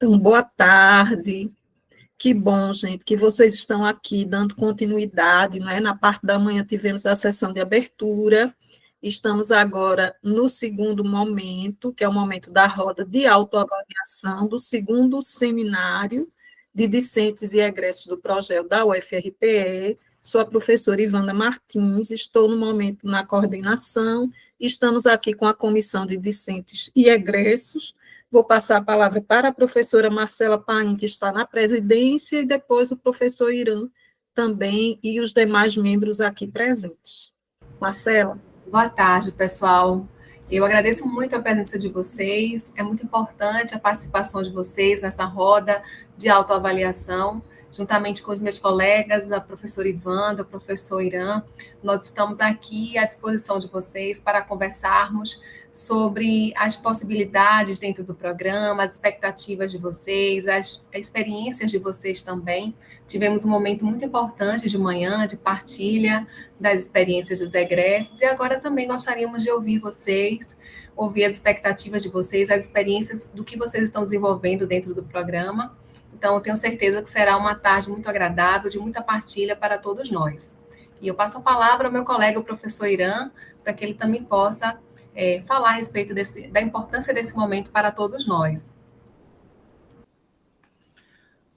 Então, boa tarde. Que bom, gente, que vocês estão aqui dando continuidade, não é? Na parte da manhã tivemos a sessão de abertura. Estamos agora no segundo momento, que é o momento da roda de autoavaliação do segundo seminário de discentes e egressos do projeto da UFRPE. Sou a professora Ivana Martins, estou no momento na coordenação. Estamos aqui com a comissão de discentes e egressos. Vou passar a palavra para a professora Marcela Paim, que está na presidência, e depois o professor Irã também, e os demais membros aqui presentes. Marcela. Boa tarde, pessoal. Eu agradeço muito a presença de vocês. É muito importante a participação de vocês nessa roda de autoavaliação, juntamente com os meus colegas, a professora Ivana, o professor Irã. Nós estamos aqui à disposição de vocês para conversarmos sobre as possibilidades dentro do programa, as expectativas de vocês, as experiências de vocês também. Tivemos um momento muito importante de manhã, de partilha das experiências dos egressos, e agora também gostaríamos de ouvir vocês, ouvir as expectativas de vocês, as experiências do que vocês estão desenvolvendo dentro do programa. Então, eu tenho certeza que será uma tarde muito agradável, de muita partilha para todos nós. E eu passo a palavra ao meu colega, o professor Irã, para que ele também possa falar a respeito da importância desse momento para todos nós.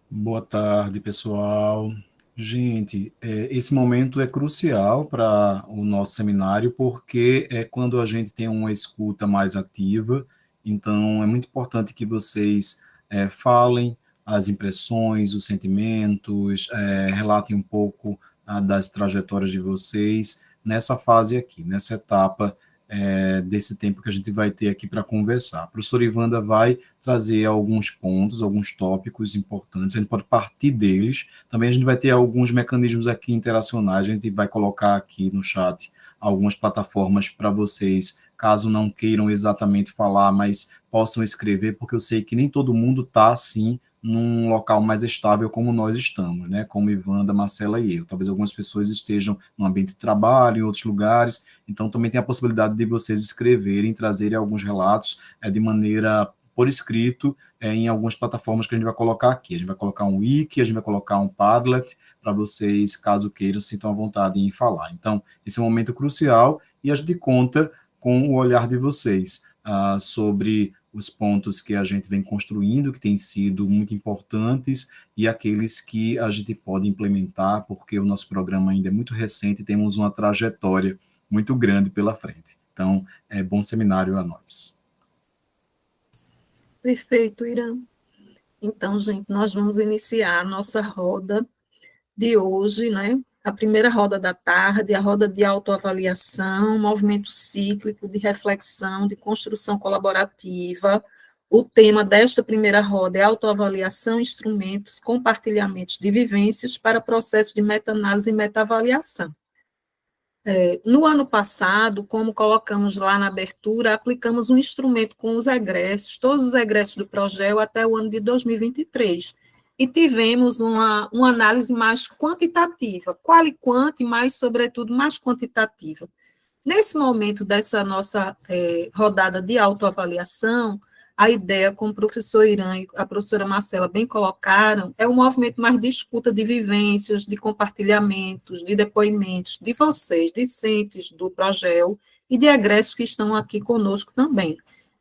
Boa tarde, pessoal. Gente, esse momento é crucial para o nosso seminário, porque é quando a gente tem uma escuta mais ativa, então é muito importante que vocês falem as impressões, os sentimentos, relatem um pouco das trajetórias de vocês nessa fase aqui, nessa etapa desse tempo que a gente vai ter aqui para conversar. A professora Ivanda vai trazer alguns pontos, alguns tópicos importantes, a gente pode partir deles. Também a gente vai ter alguns mecanismos aqui interacionais, a gente vai colocar aqui no chat algumas plataformas para vocês, caso não queiram exatamente falar, mas possam escrever, porque eu sei que nem todo mundo está assim, num local mais estável como nós estamos, né? Como Ivanda, Marcela e eu. Talvez algumas pessoas estejam no ambiente de trabalho, em outros lugares, então também tem a possibilidade de vocês escreverem, trazerem alguns relatos de maneira por escrito, em algumas plataformas que a gente vai colocar aqui. A gente vai colocar um wiki, a gente vai colocar um Padlet, para vocês, caso queiram, sintam a vontade em falar. Então, esse é um momento crucial, e a gente conta com o olhar de vocês sobre os pontos que a gente vem construindo, que têm sido muito importantes, e aqueles que a gente pode implementar, porque o nosso programa ainda é muito recente e temos uma trajetória muito grande pela frente. Então, bom seminário a nós. Perfeito, Irã. Então, gente, nós vamos iniciar a nossa roda de hoje, né? A primeira roda da tarde, a roda de autoavaliação, movimento cíclico de reflexão, de construção colaborativa. O tema desta primeira roda é autoavaliação, instrumentos, compartilhamentos de vivências para processo de meta-análise e meta-avaliação. No ano passado, como colocamos lá na abertura, aplicamos um instrumento com os egressos, todos os egressos do projeto até o ano de 2023, e tivemos uma análise mais quantitativa, qual e quanti, mas, sobretudo, mais quantitativa. Nesse momento dessa nossa rodada de autoavaliação, a ideia, como o professor Irã e a professora Marcela bem colocaram, é um movimento mais de escuta de vivências, de compartilhamentos, de depoimentos de vocês, discentes do projeto e de egressos que estão aqui conosco também.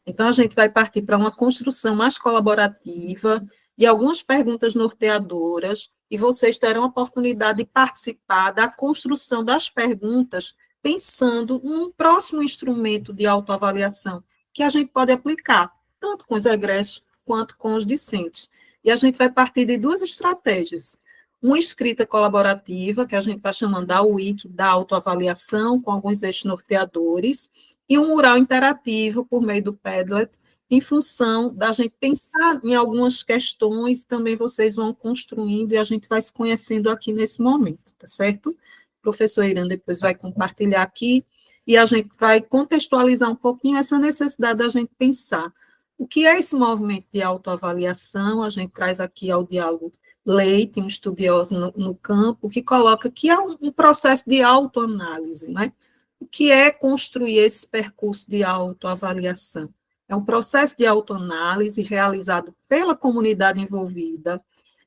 Então, a gente vai partir para uma construção mais colaborativa, de algumas perguntas norteadoras, e vocês terão a oportunidade de participar da construção das perguntas, pensando num próximo instrumento de autoavaliação que a gente pode aplicar, tanto com os egressos quanto com os discentes. E a gente vai partir de duas estratégias. Uma escrita colaborativa, que a gente está chamando da wiki da autoavaliação, com alguns eixos norteadores, e um mural interativo por meio do Padlet, em função da gente pensar em algumas questões, também vocês vão construindo e a gente vai se conhecendo aqui nesse momento, tá certo? O professor Irã depois vai compartilhar aqui e a gente vai contextualizar um pouquinho essa necessidade da gente pensar o que é esse movimento de autoavaliação. A gente traz aqui ao diálogo Leite, um estudioso no campo, que coloca que é um processo de autoanálise, né? O que é construir esse percurso de autoavaliação? É um processo de autoanálise realizado pela comunidade envolvida,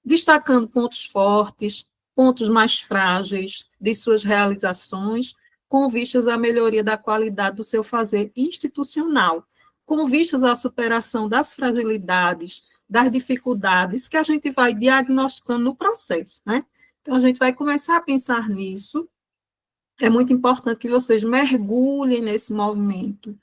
destacando pontos fortes, pontos mais frágeis de suas realizações, com vistas à melhoria da qualidade do seu fazer institucional, com vistas à superação das fragilidades, das dificuldades que a gente vai diagnosticando no processo, né? Então, a gente vai começar a pensar nisso. É muito importante que vocês mergulhem nesse movimento,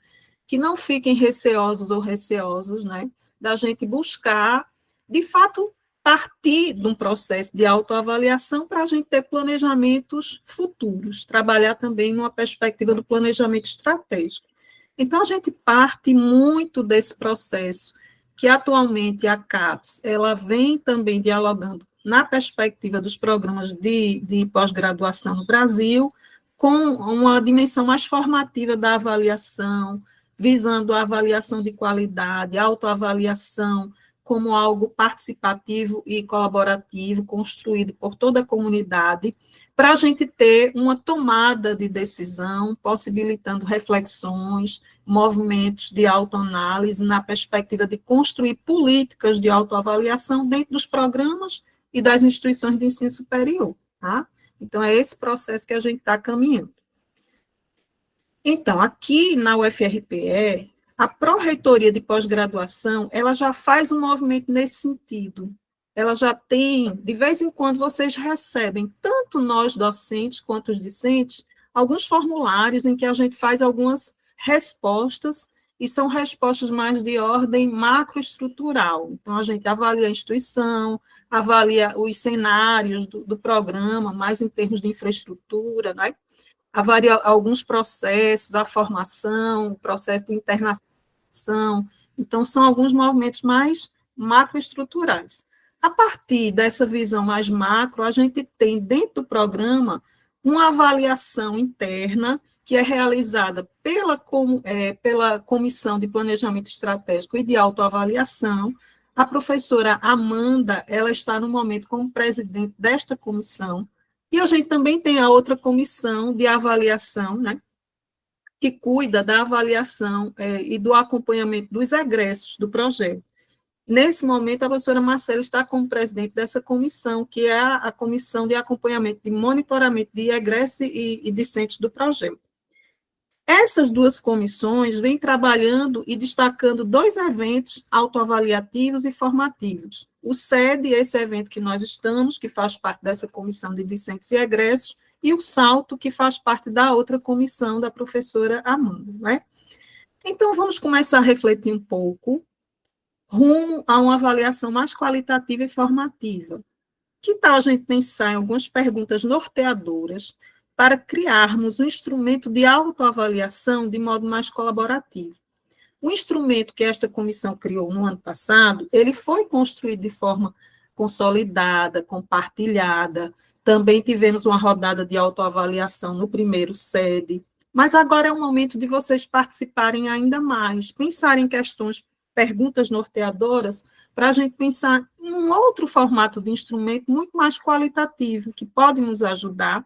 que não fiquem receosos ou receosos, né, da gente buscar, de fato, partir de um processo de autoavaliação para a gente ter planejamentos futuros, trabalhar também numa perspectiva do planejamento estratégico. Então, a gente parte muito desse processo, que atualmente a CAPES, ela vem também dialogando na perspectiva dos programas de pós-graduação no Brasil, com uma dimensão mais formativa da avaliação, visando a avaliação de qualidade, a autoavaliação como algo participativo e colaborativo, construído por toda a comunidade, para a gente ter uma tomada de decisão, possibilitando reflexões, movimentos de autoanálise, na perspectiva de construir políticas de autoavaliação dentro dos programas e das instituições de ensino superior, tá? Então, é esse processo que a gente está caminhando. Então, aqui na UFRPE, a Pró-Reitoria de Pós-Graduação, ela já faz um movimento nesse sentido. Ela já tem, de vez em quando, vocês recebem, tanto nós docentes quanto os discentes, alguns formulários em que a gente faz algumas respostas, e são respostas mais de ordem macroestrutural. Então, a gente avalia a instituição, avalia os cenários do programa, mais em termos de infraestrutura, né? Avalia alguns processos, a formação, o processo de internacionalização. Então, são alguns movimentos mais macroestruturais. A partir dessa visão mais macro, a gente tem dentro do programa uma avaliação interna que é realizada pela Comissão de Planejamento Estratégico e de Autoavaliação. A professora Amanda, ela está no momento como presidente desta comissão, e a gente também tem a outra comissão de avaliação, né, que cuida da avaliação e do acompanhamento dos egressos do projeto. Nesse momento, a professora Marcela está como presidente dessa comissão, que é a comissão de acompanhamento, de monitoramento de egressos e discentes do projeto. Essas duas comissões vêm trabalhando e destacando 2 eventos autoavaliativos e formativos. O SED, esse evento que nós estamos, que faz parte dessa comissão de discentes e egressos, e o SALTO, que faz parte da outra comissão da professora Amanda, né? Então, vamos começar a refletir um pouco rumo a uma avaliação mais qualitativa e formativa. Que tal a gente pensar em algumas perguntas norteadoras para criarmos um instrumento de autoavaliação de modo mais colaborativo? O instrumento que esta comissão criou no ano passado, ele foi construído de forma consolidada, compartilhada. Também tivemos uma rodada de autoavaliação no primeiro SED, mas agora é o momento de vocês participarem ainda mais, pensarem em questões, perguntas norteadoras, para a gente pensar em um outro formato de instrumento muito mais qualitativo, que pode nos ajudar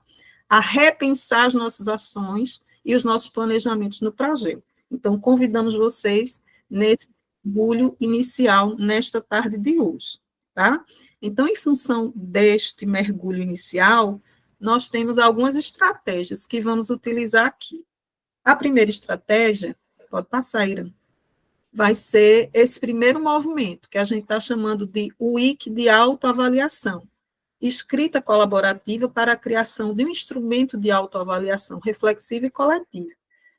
a repensar as nossas ações e os nossos planejamentos no projeto. Então, convidamos vocês nesse mergulho inicial, nesta tarde de hoje, tá? Então, em função deste mergulho inicial, nós temos algumas estratégias que vamos utilizar aqui. A primeira estratégia, pode passar, Ira, vai ser esse primeiro movimento, que a gente está chamando de WIC de autoavaliação, escrita colaborativa para a criação de um instrumento de autoavaliação reflexiva e coletiva.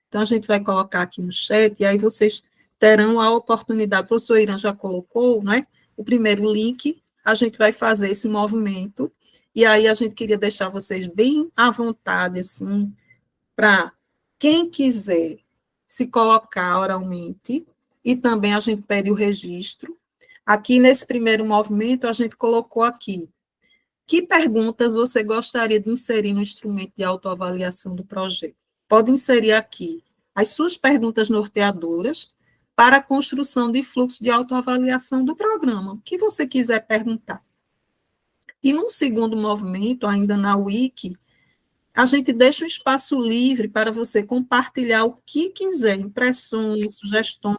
Então, a gente vai colocar aqui no chat, e aí vocês terão a oportunidade, o professor Irã já colocou, né, o primeiro link, a gente vai fazer esse movimento, e aí a gente queria deixar vocês bem à vontade, assim, para quem quiser se colocar oralmente, e também a gente pede o registro. Aqui, nesse primeiro movimento, a gente colocou aqui, que perguntas você gostaria de inserir no instrumento de autoavaliação do projeto? Pode inserir aqui as suas perguntas norteadoras para a construção de fluxo de autoavaliação do programa, o que você quiser perguntar. E num segundo movimento, ainda na Wiki, a gente deixa um espaço livre para você compartilhar o que quiser, impressões, sugestões,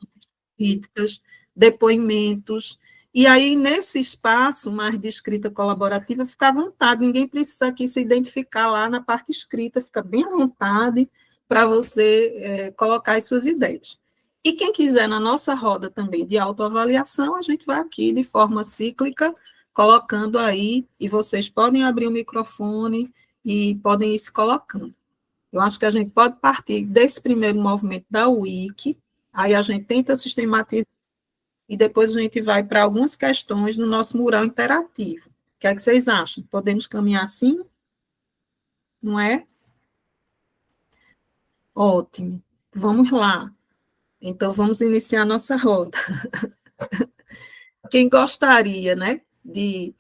críticas, depoimentos. E aí, nesse espaço mais de escrita colaborativa, fica à vontade, ninguém precisa aqui se identificar lá na parte escrita, fica bem à vontade para você colocar as suas ideias. E quem quiser na nossa roda também de autoavaliação, a gente vai aqui de forma cíclica, colocando aí, e vocês podem abrir o microfone e podem ir se colocando. Eu acho que a gente pode partir desse primeiro movimento da Wiki, aí a gente tenta sistematizar, e depois a gente vai para algumas questões no nosso mural interativo. O que é que vocês acham? Podemos caminhar assim? Não é? Ótimo. Vamos lá. Então, vamos iniciar a nossa roda. Quem gostaria, né, de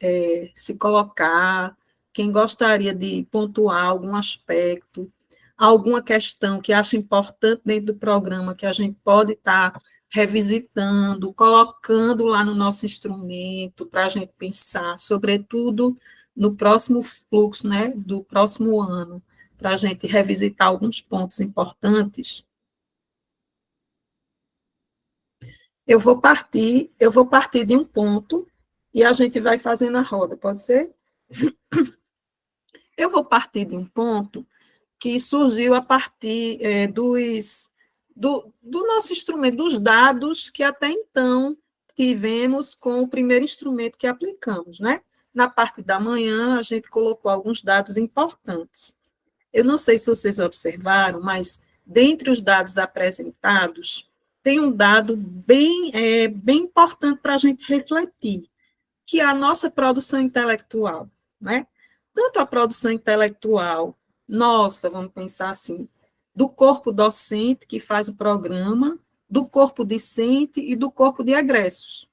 se colocar, quem gostaria de pontuar algum aspecto, alguma questão que acha importante dentro do programa, que a gente pode estar revisitando, colocando lá no nosso instrumento, para a gente pensar, sobretudo no próximo fluxo, né, do próximo ano, para a gente revisitar alguns pontos importantes. Eu vou partir de um ponto e a gente vai fazendo a roda, pode ser? Eu vou partir de um ponto que surgiu a partir do nosso instrumento, dos dados que até então tivemos com o primeiro instrumento que aplicamos, né? Na parte da manhã, a gente colocou alguns dados importantes. Eu não sei se vocês observaram, mas dentre os dados apresentados, tem um dado bem importante para a gente refletir, que é a nossa produção intelectual, né? Tanto a produção intelectual, nossa, vamos pensar assim, do corpo docente que faz o programa, do corpo discente e do corpo de egressos.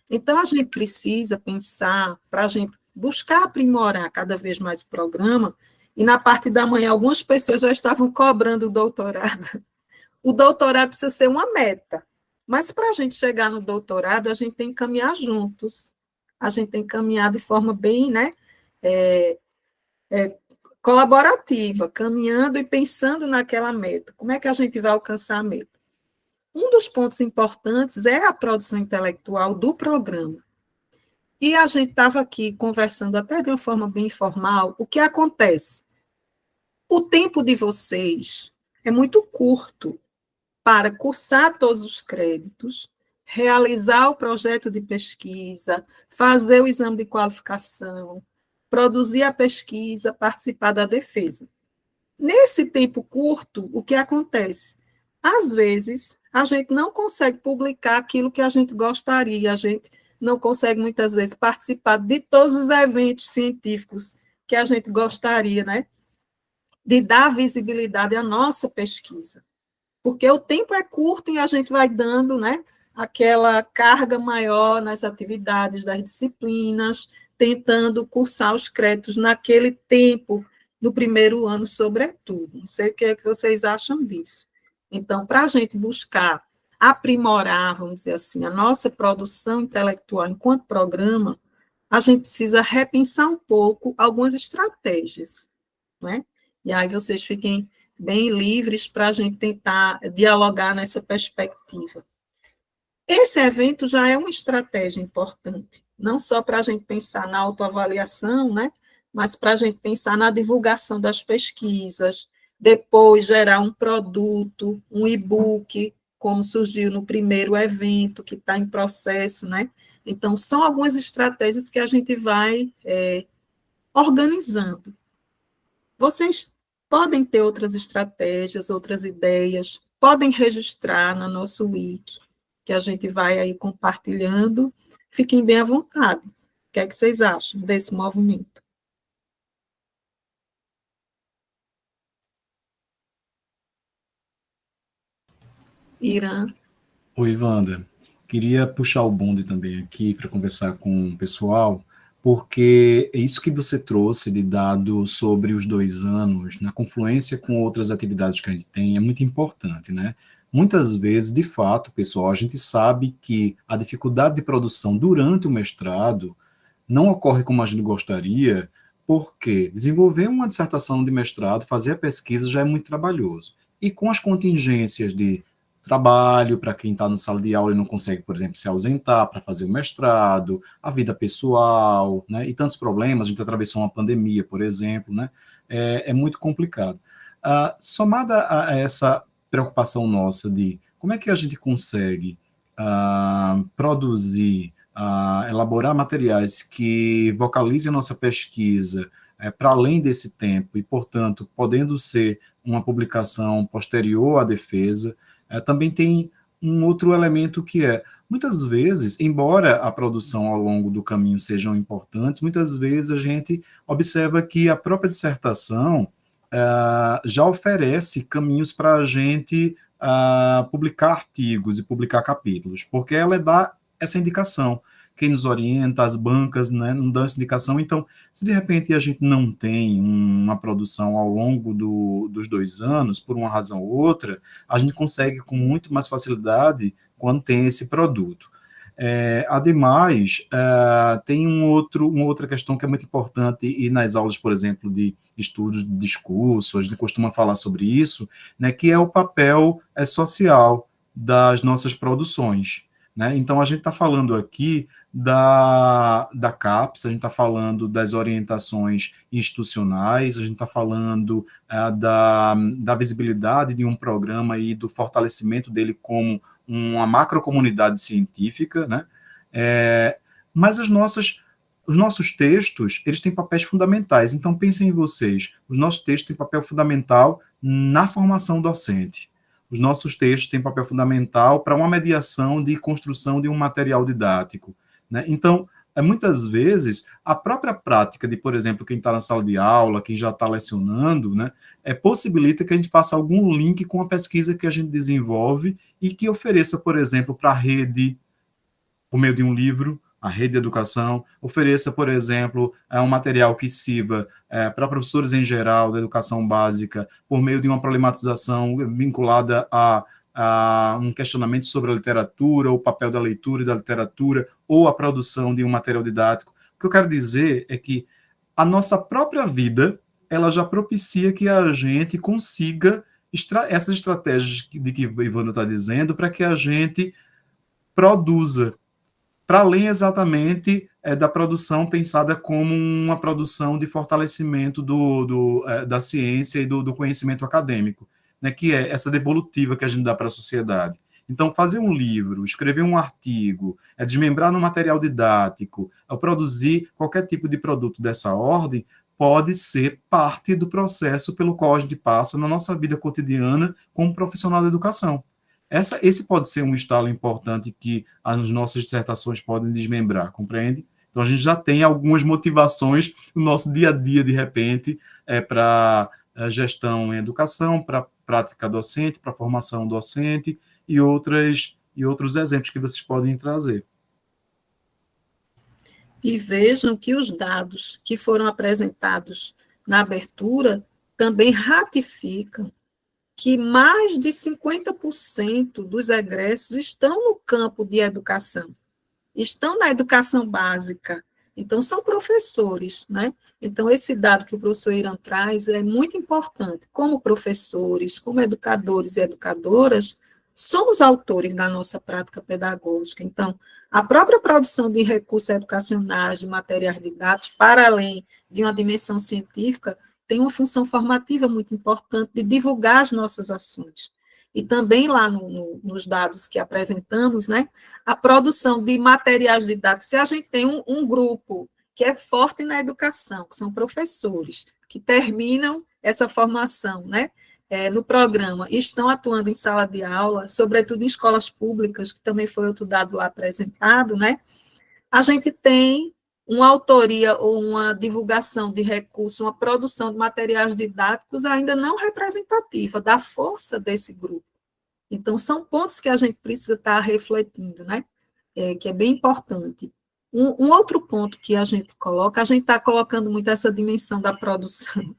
Então, a gente precisa pensar, para a gente buscar aprimorar cada vez mais o programa, e na parte da manhã algumas pessoas já estavam cobrando o doutorado. O doutorado precisa ser uma meta, mas para a gente chegar no doutorado, a gente tem que caminhar juntos, a gente tem que caminhar de forma bem, né, colaborativa, caminhando e pensando naquela meta. Como é que a gente vai alcançar a meta? Um dos pontos importantes é a produção intelectual do programa. E a gente estava aqui conversando até de uma forma bem informal. O que acontece? O tempo de vocês é muito curto para cursar todos os créditos, realizar o projeto de pesquisa, fazer o exame de qualificação, produzir a pesquisa, participar da defesa. Nesse tempo curto, o que acontece? Às vezes, a gente não consegue publicar aquilo que a gente gostaria, a gente não consegue, muitas vezes, participar de todos os eventos científicos que a gente gostaria, né? De dar visibilidade à nossa pesquisa. Porque o tempo é curto e a gente vai dando, né, aquela carga maior nas atividades das disciplinas, tentando cursar os créditos naquele tempo, no primeiro ano, sobretudo. Não sei o que é que vocês acham disso. Então, para a gente buscar aprimorar, vamos dizer assim, a nossa produção intelectual enquanto programa, a gente precisa repensar um pouco algumas estratégias, não é? E aí vocês fiquem bem livres para a gente tentar dialogar nessa perspectiva. Esse evento já é uma estratégia importante, não só para a gente pensar na autoavaliação, né, mas para a gente pensar na divulgação das pesquisas, depois gerar um produto, um e-book, como surgiu no primeiro evento, que está em processo, né? Então, são algumas estratégias que a gente vai organizando. Vocês podem ter outras estratégias, outras ideias, podem registrar no nosso wiki, que a gente vai aí compartilhando. Fiquem bem à vontade. O que é que vocês acham desse movimento? Irã. Oi, Wanda. Queria puxar o bonde também aqui para conversar com o pessoal, porque isso que você trouxe de dado sobre os 2 anos, na confluência com outras atividades que a gente tem, é muito importante, né? Muitas vezes, de fato, pessoal, a gente sabe que a dificuldade de produção durante o mestrado não ocorre como a gente gostaria, porque desenvolver uma dissertação de mestrado, fazer a pesquisa já é muito trabalhoso. E com as contingências de trabalho, para quem está na sala de aula e não consegue, por exemplo, se ausentar para fazer o mestrado, a vida pessoal, né, e tantos problemas, a gente atravessou uma pandemia, por exemplo, né, é muito complicado. Somada a essa preocupação nossa de como é que a gente consegue produzir, elaborar materiais que vocalizem a nossa pesquisa para além desse tempo e, portanto, podendo ser uma publicação posterior à defesa, também tem um outro elemento que muitas vezes, embora a produção ao longo do caminho sejam importantes, muitas vezes a gente observa que a própria dissertação já oferece caminhos para a gente publicar artigos e publicar capítulos, porque ela dá essa indicação. Quem nos orienta, as bancas, né, não dão essa indicação. Então, se de repente a gente não tem uma produção ao longo dos 2 anos, por uma razão ou outra, a gente consegue com muito mais facilidade quando tem esse produto. Ademais, tem uma outra questão que é muito importante, e nas aulas, por exemplo, de estudos de discurso, a gente costuma falar sobre isso, né, que é o papel social das nossas produções. Né? Então, a gente está falando aqui da CAPES, a gente está falando das orientações institucionais, a gente está falando da visibilidade de um programa e do fortalecimento dele como uma macrocomunidade científica, né? Mas os nossos textos, eles têm papéis fundamentais. Então, pensem em vocês, os nossos textos têm papel fundamental na formação docente. Os nossos textos têm papel fundamental para uma mediação de construção de um material didático. Né? Então, muitas vezes, a própria prática de, por exemplo, quem está na sala de aula, quem já está lecionando, né, possibilita que a gente faça algum link com a pesquisa que a gente desenvolve e que ofereça, por exemplo, para a rede, por meio de um livro, a rede de educação, ofereça, por exemplo, um material que sirva para professores em geral da educação básica, por meio de uma problematização vinculada a um questionamento sobre a literatura, o papel da leitura e da literatura, ou a produção de um material didático. O que eu quero dizer é que a nossa própria vida, ela já propicia que a gente consiga essas estratégias de que a Ivana está dizendo, para que a gente produza, para além exatamente da produção pensada como uma produção de fortalecimento da ciência e do conhecimento acadêmico, né, que é essa devolutiva que a gente dá para a sociedade. Então, fazer um livro, escrever um artigo, desmembrar no material didático, produzir qualquer tipo de produto dessa ordem, pode ser parte do processo pelo qual a gente passa na nossa vida cotidiana como profissional da educação. Esse pode ser um estalo importante que as nossas dissertações podem desmembrar, compreende? Então, a gente já tem algumas motivações no nosso dia a dia, de repente, para gestão em educação, para prática docente, para formação docente e outros exemplos que vocês podem trazer. E vejam que os dados que foram apresentados na abertura também ratificam que mais de 50% dos egressos estão no campo de educação, estão na educação básica, então são professores, né? Então, esse dado que o professor Irã traz é muito importante. Como professores, como educadores e educadoras, somos autores da nossa prática pedagógica. Então, a própria produção de recursos educacionais, de materiais didáticos, para além de uma dimensão científica, tem uma função formativa muito importante de divulgar as nossas ações. E também lá nos dados que apresentamos, né, a produção de materiais didáticos, se a gente tem um grupo que é forte na educação, que são professores, que terminam essa formação, né, no programa, e estão atuando em sala de aula, sobretudo em escolas públicas, que também foi outro dado lá apresentado, né, a gente tem uma autoria ou uma divulgação de recursos, uma produção de materiais didáticos ainda não representativa da força desse grupo. Então, são pontos que a gente precisa estar refletindo, né? Que é bem importante. Um outro ponto que a gente está colocando muito essa dimensão da produção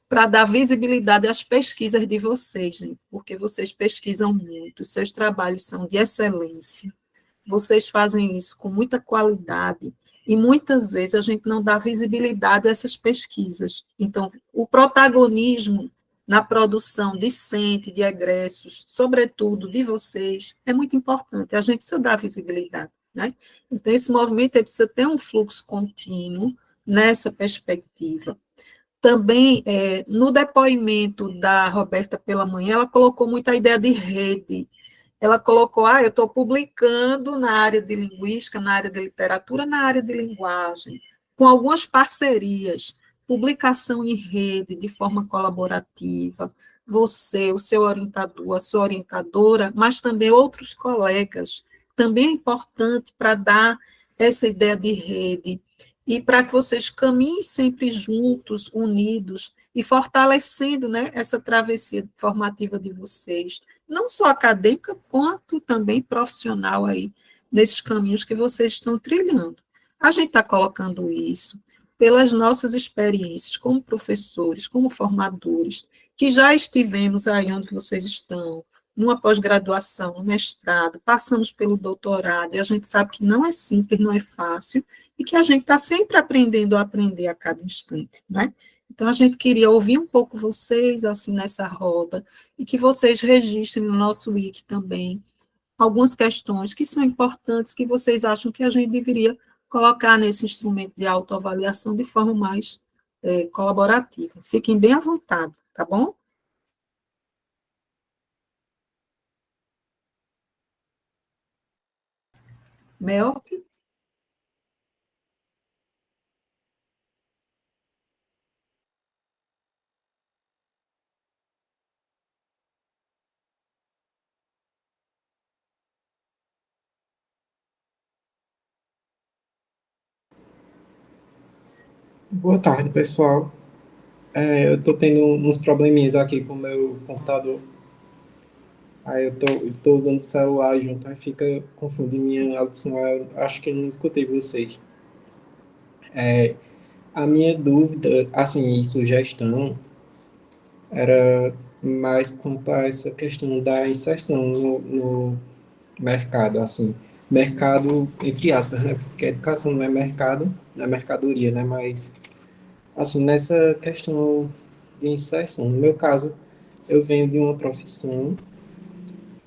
para dar visibilidade às pesquisas de vocês, gente, porque vocês pesquisam muito, seus trabalhos são de excelência, vocês fazem isso com muita qualidade, e muitas vezes a gente não dá visibilidade a essas pesquisas. Então, o protagonismo na produção discente de egressos, sobretudo de vocês, é muito importante. A gente precisa dar visibilidade, né? Então, esse movimento precisa ter um fluxo contínuo nessa perspectiva. Também, no depoimento da Roberta pela manhã, ela colocou muita ideia de rede. Ela colocou, eu estou publicando na área de linguística, na área de literatura, na área de linguagem, com algumas parcerias, publicação em rede, de forma colaborativa, você, o seu orientador, a sua orientadora, mas também outros colegas. Também é importante para dar essa ideia de rede, e para que vocês caminhem sempre juntos, unidos, e fortalecendo, né, essa travessia formativa de vocês, não só acadêmica, quanto também profissional aí, nesses caminhos que vocês estão trilhando. A gente está colocando isso pelas nossas experiências como professores, como formadores, que já estivemos aí onde vocês estão, numa pós-graduação, no mestrado, passamos pelo doutorado, e a gente sabe que não é simples, não é fácil, e que a gente está sempre aprendendo a aprender a cada instante, né? Então, a gente queria ouvir um pouco vocês, assim, nessa roda, e que vocês registrem no nosso wiki também algumas questões que são importantes, que vocês acham que a gente deveria colocar nesse instrumento de autoavaliação de forma mais colaborativa. Fiquem bem à vontade, tá bom? Melk? Boa tarde, pessoal. Eu estou tendo uns probleminhas aqui com o meu computador. Aí eu tô usando o celular junto, aí fica confundindo minha audição. Eu acho que eu não escutei vocês. A minha dúvida, assim, e sugestão, era mais quanto a essa questão da inserção no mercado, assim. Mercado, entre aspas, né? Porque a educação não é mercado, não é mercadoria, né? Mas, assim, nessa questão de inserção. No meu caso, eu venho de uma profissão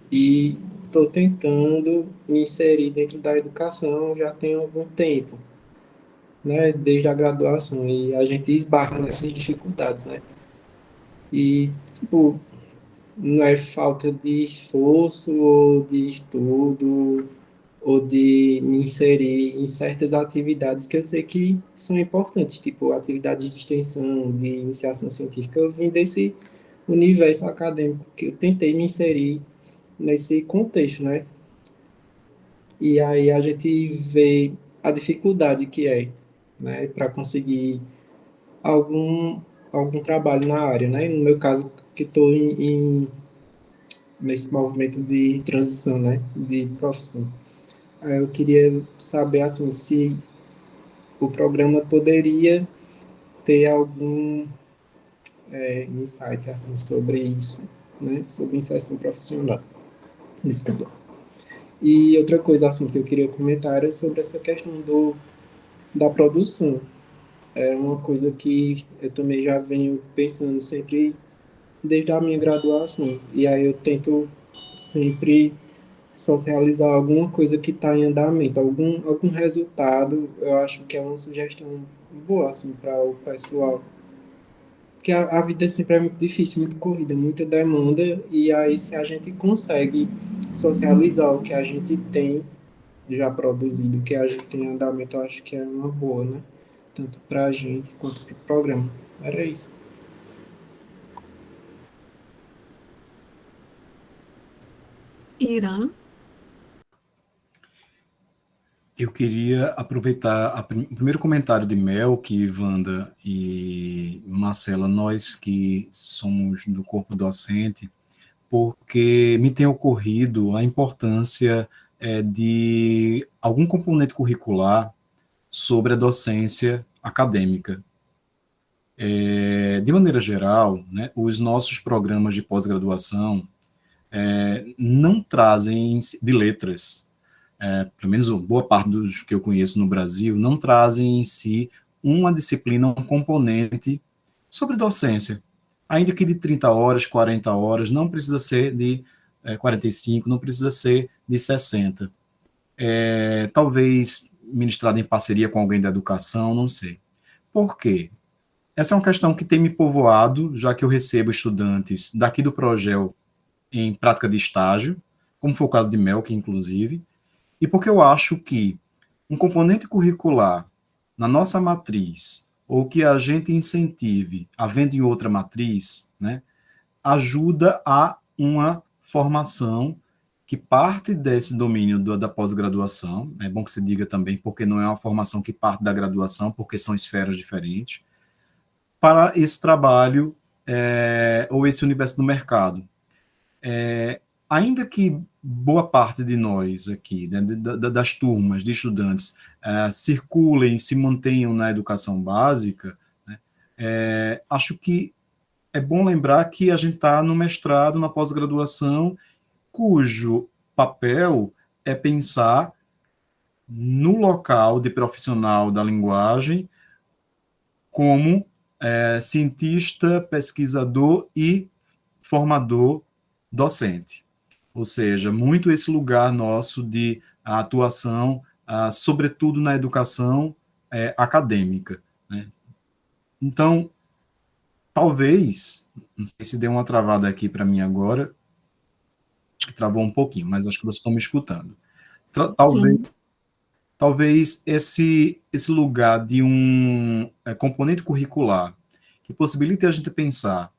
e estou tentando me inserir dentro da educação já tem algum tempo, né? Desde a graduação, e a gente esbarra nessas dificuldades, né? E, tipo, não é falta de esforço ou de estudo ou de me inserir em certas atividades que eu sei que são importantes, tipo atividade de extensão, de iniciação científica. Eu vim desse universo acadêmico que eu tentei me inserir nesse contexto, né? E aí a gente vê a dificuldade que é, né, para conseguir algum algum trabalho na área, né? No meu caso, que estou nesse movimento de transição, né, de profissão. Aí eu queria saber assim se o programa poderia ter algum insight assim sobre isso, né, sobre inserção profissional. Desculpa. E outra coisa assim que eu queria comentar era sobre essa questão da produção. É uma coisa que eu também já venho pensando sempre desde a minha graduação. E aí eu tento sempre socializar alguma coisa que está em andamento, algum resultado. Eu acho que é uma sugestão boa assim para o pessoal. Que a vida sempre é muito difícil, muito corrida, muita demanda, e aí se a gente consegue socializar o que a gente tem já produzido, o que a gente tem em andamento, eu acho que é uma boa, né? Tanto para a gente quanto para o programa. Era isso. Irã? Eu queria aproveitar o primeiro comentário de Mel, que Wanda e Marcela, nós que somos do corpo docente, porque me tem ocorrido a importância de algum componente curricular sobre a docência acadêmica. De maneira geral, né, os nossos programas de pós-graduação não trazem de letras, pelo menos boa parte dos que eu conheço no Brasil, não trazem em si uma disciplina, um componente sobre docência. ainda que de 30 horas, 40 horas, não precisa ser de 45, não precisa ser de 60. Talvez ministrado em parceria com alguém da educação, não sei. Por quê? Essa é uma questão que tem me povoado, já que eu recebo estudantes daqui do Progel em prática de estágio, como foi o caso de Melk, inclusive, e porque eu acho que um componente curricular na nossa matriz, ou que a gente incentive, havendo em outra matriz, né, ajuda a uma formação que parte desse domínio da pós-graduação. É bom que se diga também, porque não é uma formação que parte da graduação, porque são esferas diferentes, para esse trabalho ou esse universo do mercado. Ainda que boa parte de nós aqui, né, das turmas de estudantes, circulem, se mantenham na educação básica, né, acho que é bom lembrar que a gente está no mestrado, na pós-graduação, cujo papel é pensar no local de profissional da linguagem como cientista, pesquisador e formador docente. Ou seja, muito esse lugar nosso de atuação, sobretudo na educação acadêmica, né? Então, talvez, não sei se deu uma travada aqui para mim agora, acho que travou um pouquinho, mas acho que vocês estão me escutando. Talvez esse lugar de um componente curricular que possibilite a gente pensar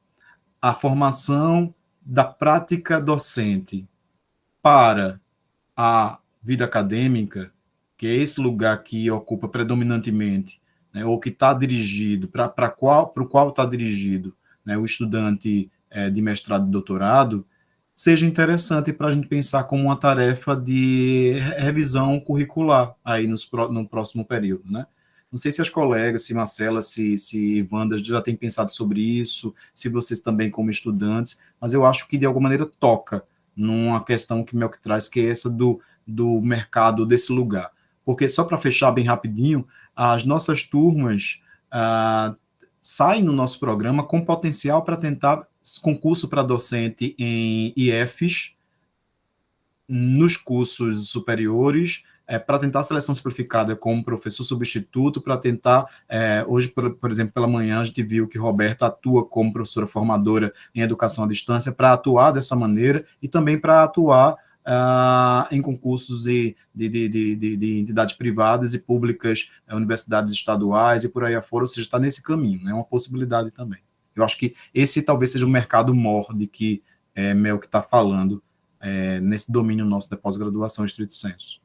a formação da prática docente para a vida acadêmica, que é esse lugar que ocupa predominantemente, né, ou que está dirigido, para o qual está dirigido, né, o estudante de mestrado e doutorado, seja interessante para a gente pensar como uma tarefa de revisão curricular aí no próximo período, né? Não sei se as colegas, se Marcela, se Wanda já têm pensado sobre isso, se vocês também como estudantes, mas eu acho que de alguma maneira toca numa questão que Melk traz, que é essa do mercado desse lugar. Porque, só para fechar bem rapidinho, as nossas turmas saem no nosso programa com potencial para tentar concurso para docente em IFs, nos cursos superiores, para tentar a seleção simplificada como professor substituto, para tentar, hoje, por exemplo, pela manhã, a gente viu que Roberta atua como professora formadora em educação à distância, para atuar dessa maneira e também para atuar em concursos de entidades privadas e públicas, universidades estaduais e por aí afora, ou seja, está nesse caminho, é uma possibilidade também. Eu acho que esse talvez seja o mercado mor de que Melk está falando, nesse domínio nosso da pós-graduação estrito sensu.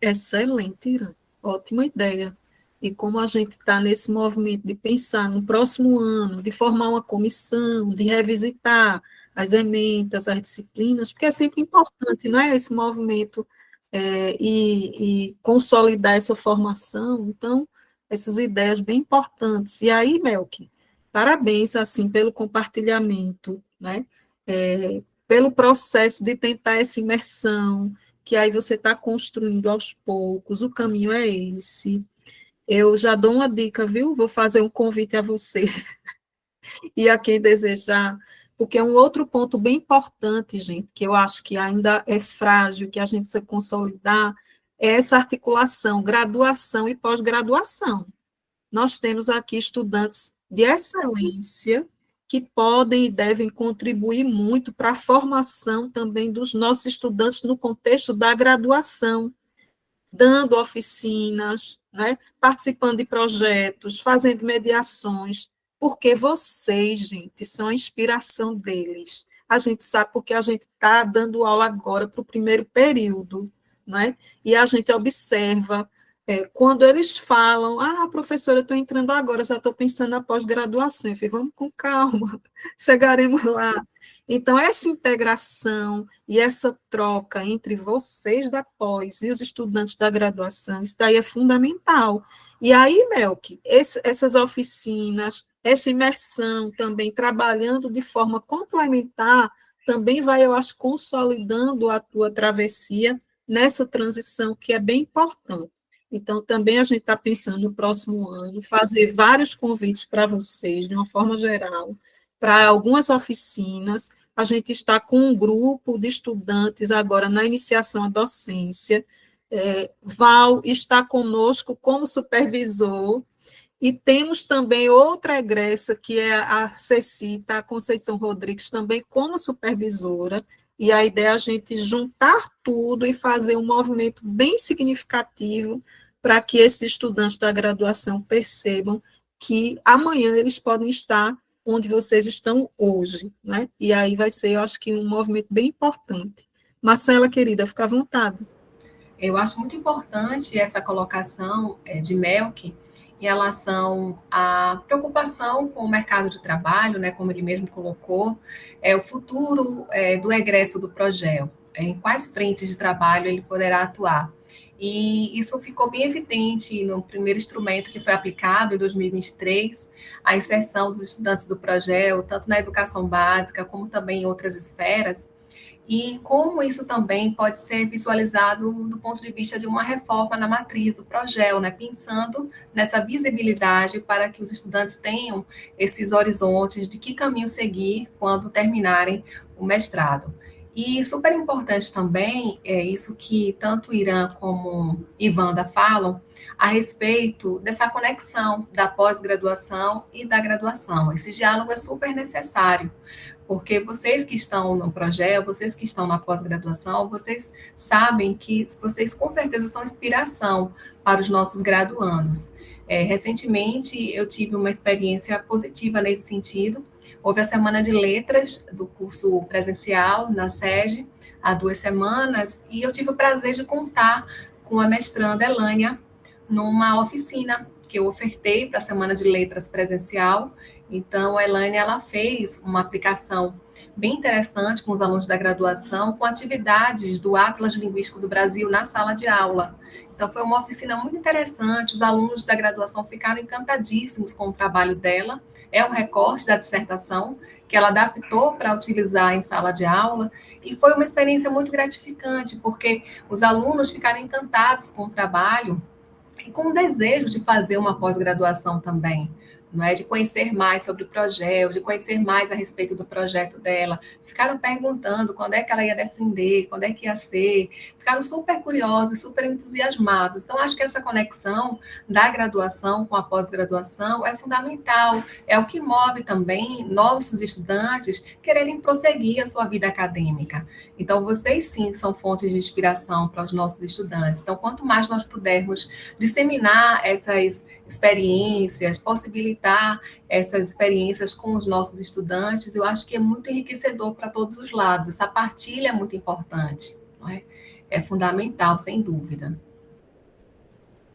Excelente, Irã. Ótima ideia. E como a gente está nesse movimento de pensar no próximo ano, de formar uma comissão, de revisitar as ementas, as disciplinas, porque é sempre importante, não é, esse movimento e consolidar essa formação. Então, essas ideias bem importantes. E aí, Melk, parabéns, assim, pelo compartilhamento, né? Pelo processo de tentar essa imersão, que aí você está construindo aos poucos, o caminho é esse. Eu já dou uma dica, viu? Vou fazer um convite a você e a quem desejar, porque é um outro ponto bem importante, gente, que eu acho que ainda é frágil, que a gente precisa consolidar, é essa articulação, graduação e pós-graduação. Nós temos aqui estudantes de excelência que podem e devem contribuir muito para a formação também dos nossos estudantes no contexto da graduação, dando oficinas, né, participando de projetos, fazendo mediações, porque vocês, gente, são a inspiração deles. A gente sabe porque a gente está dando aula agora para o primeiro período, né? E a gente observa quando eles falam, professora, eu estou entrando agora, já estou pensando na pós-graduação. Eu falei, vamos com calma, chegaremos lá. Então, essa integração e essa troca entre vocês da pós e os estudantes da graduação, isso daí é fundamental. E aí, Melk, essas oficinas, essa imersão também, trabalhando de forma complementar, também vai, eu acho, consolidando a tua travessia nessa transição que é bem importante. Então, também a gente está pensando no próximo ano, fazer vários convites para vocês, de uma forma geral, para algumas oficinas. A gente está com um grupo de estudantes agora na iniciação à docência. Val está conosco como supervisor, e temos também outra egressa, que é a Cecita, a Conceição Rodrigues, também como supervisora, e a ideia é a gente juntar tudo e fazer um movimento bem significativo para que esses estudantes da graduação percebam que amanhã eles podem estar onde vocês estão hoje, né? E aí vai ser, eu acho que, um movimento bem importante. Marcela, querida, fica à vontade. Eu acho muito importante essa colocação de Melk em relação à preocupação com o mercado de trabalho, né, como ele mesmo colocou, o futuro do egresso do Progel, em quais frentes de trabalho ele poderá atuar. E isso ficou bem evidente no primeiro instrumento que foi aplicado em 2023, a inserção dos estudantes do Progel, tanto na educação básica como também em outras esferas, e como isso também pode ser visualizado do ponto de vista de uma reforma na matriz do Progel, né? Pensando nessa visibilidade para que os estudantes tenham esses horizontes de que caminho seguir quando terminarem o mestrado. E super importante também é isso que tanto Irã como Ivanda falam a respeito dessa conexão da pós-graduação e da graduação. Esse diálogo é super necessário, porque vocês que estão no projeto, vocês que estão na pós-graduação, vocês sabem que vocês com certeza são inspiração para os nossos graduandos. Recentemente, eu tive uma experiência positiva nesse sentido. Houve a Semana de Letras do curso presencial na SEG, há 2 semanas, e eu tive o prazer de contar com a mestranda Elânia numa oficina que eu ofertei para a Semana de Letras presencial. Então, a Elaine, ela fez uma aplicação bem interessante com os alunos da graduação, com atividades do Atlas Linguístico do Brasil na sala de aula. Então, foi uma oficina muito interessante, os alunos da graduação ficaram encantadíssimos com o trabalho dela, é um recorte da dissertação que ela adaptou para utilizar em sala de aula, e foi uma experiência muito gratificante, porque os alunos ficaram encantados com o trabalho e com o desejo de fazer uma pós-graduação também, não é? De conhecer mais sobre o projeto, de conhecer mais a respeito do projeto dela. Ficaram perguntando quando é que ela ia defender, quando é que ia ser. Ficaram super curiosos, super entusiasmados. Então, acho que essa conexão da graduação com a pós-graduação é fundamental. É o que move também nossos estudantes quererem prosseguir a sua vida acadêmica. Então, vocês sim são fontes de inspiração para os nossos estudantes. Então, quanto mais nós pudermos disseminar essas experiências, possibilitar essas experiências com os nossos estudantes, eu acho que é muito enriquecedor para todos os lados. Essa partilha é muito importante, não é? É fundamental, sem dúvida.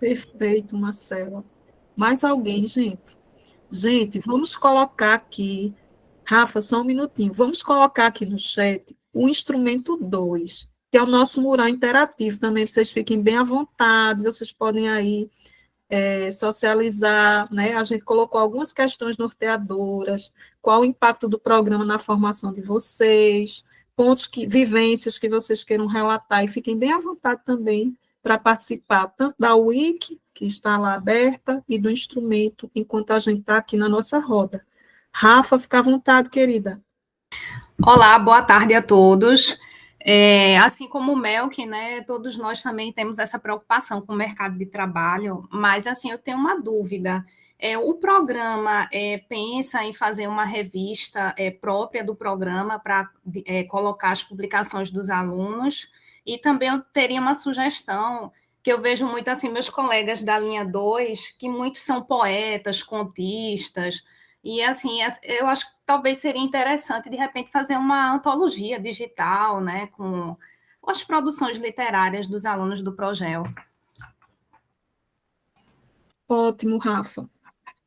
Perfeito, Marcela. Mais alguém, gente? Gente, vamos colocar aqui, Rafa, só um minutinho, vamos colocar aqui no chat o instrumento 2, que é o nosso mural interativo, também vocês fiquem bem à vontade, vocês podem aí socializar, né? A gente colocou algumas questões norteadoras, qual o impacto do programa na formação de vocês, vivências que vocês queiram relatar, e fiquem bem à vontade também para participar, tanto da Wiki, que está lá aberta, e do instrumento, enquanto a gente está aqui na nossa roda. Rafa, fica à vontade, querida. Olá, boa tarde a todos. Assim como o Melk, né, todos nós também temos essa preocupação com o mercado de trabalho, mas assim, eu tenho uma dúvida. O programa pensa em fazer uma revista própria do programa para colocar as publicações dos alunos, e também eu teria uma sugestão, que eu vejo muito assim, meus colegas da linha 2, que muitos são poetas, contistas, e assim, eu acho que talvez seria interessante, de repente, fazer uma antologia digital, né, com as produções literárias dos alunos do Progel. Ótimo, Rafa.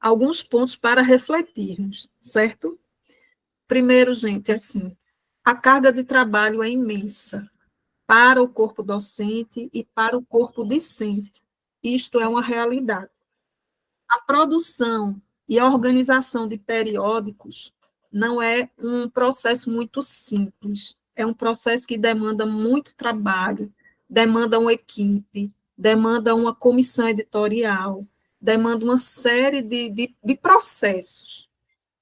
Alguns pontos para refletirmos, certo? Primeiro, gente, assim, a carga de trabalho é imensa para o corpo docente e para o corpo discente. Isto é uma realidade. A produção e a organização de periódicos não é um processo muito simples, é um processo que demanda muito trabalho, demanda uma equipe, demanda uma comissão editorial, demanda uma série de processos.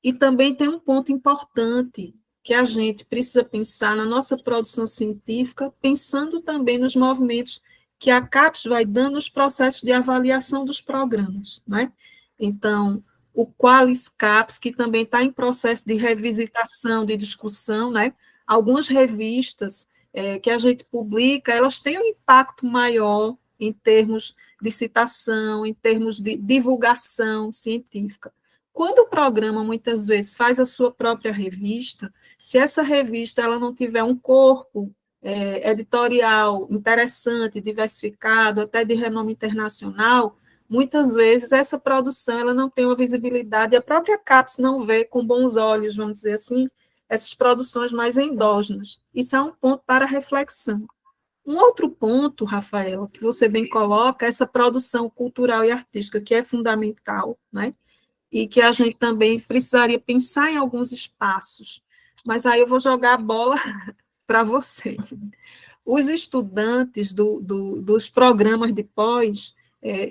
E também tem um ponto importante que a gente precisa pensar na nossa produção científica, pensando também nos movimentos que a CAPES vai dando nos processos de avaliação dos programas, né? Então, o Qualis CAPES, que também está em processo de revisitação, de discussão, né? Algumas revistas que a gente publica, elas têm um impacto maior em termos de citação, em termos de divulgação científica. Quando o programa, muitas vezes, faz a sua própria revista, se essa revista ela não tiver um corpo editorial interessante, diversificado, até de renome internacional, muitas vezes essa produção ela não tem uma visibilidade, a própria CAPES não vê com bons olhos, vamos dizer assim, essas produções mais endógenas. Isso é um ponto para reflexão. Um outro ponto, Rafaela, que você bem coloca, é essa produção cultural e artística, que é fundamental, né? E que a gente também precisaria pensar em alguns espaços. Mas aí eu vou jogar a bola para você. Os estudantes dos programas de pós,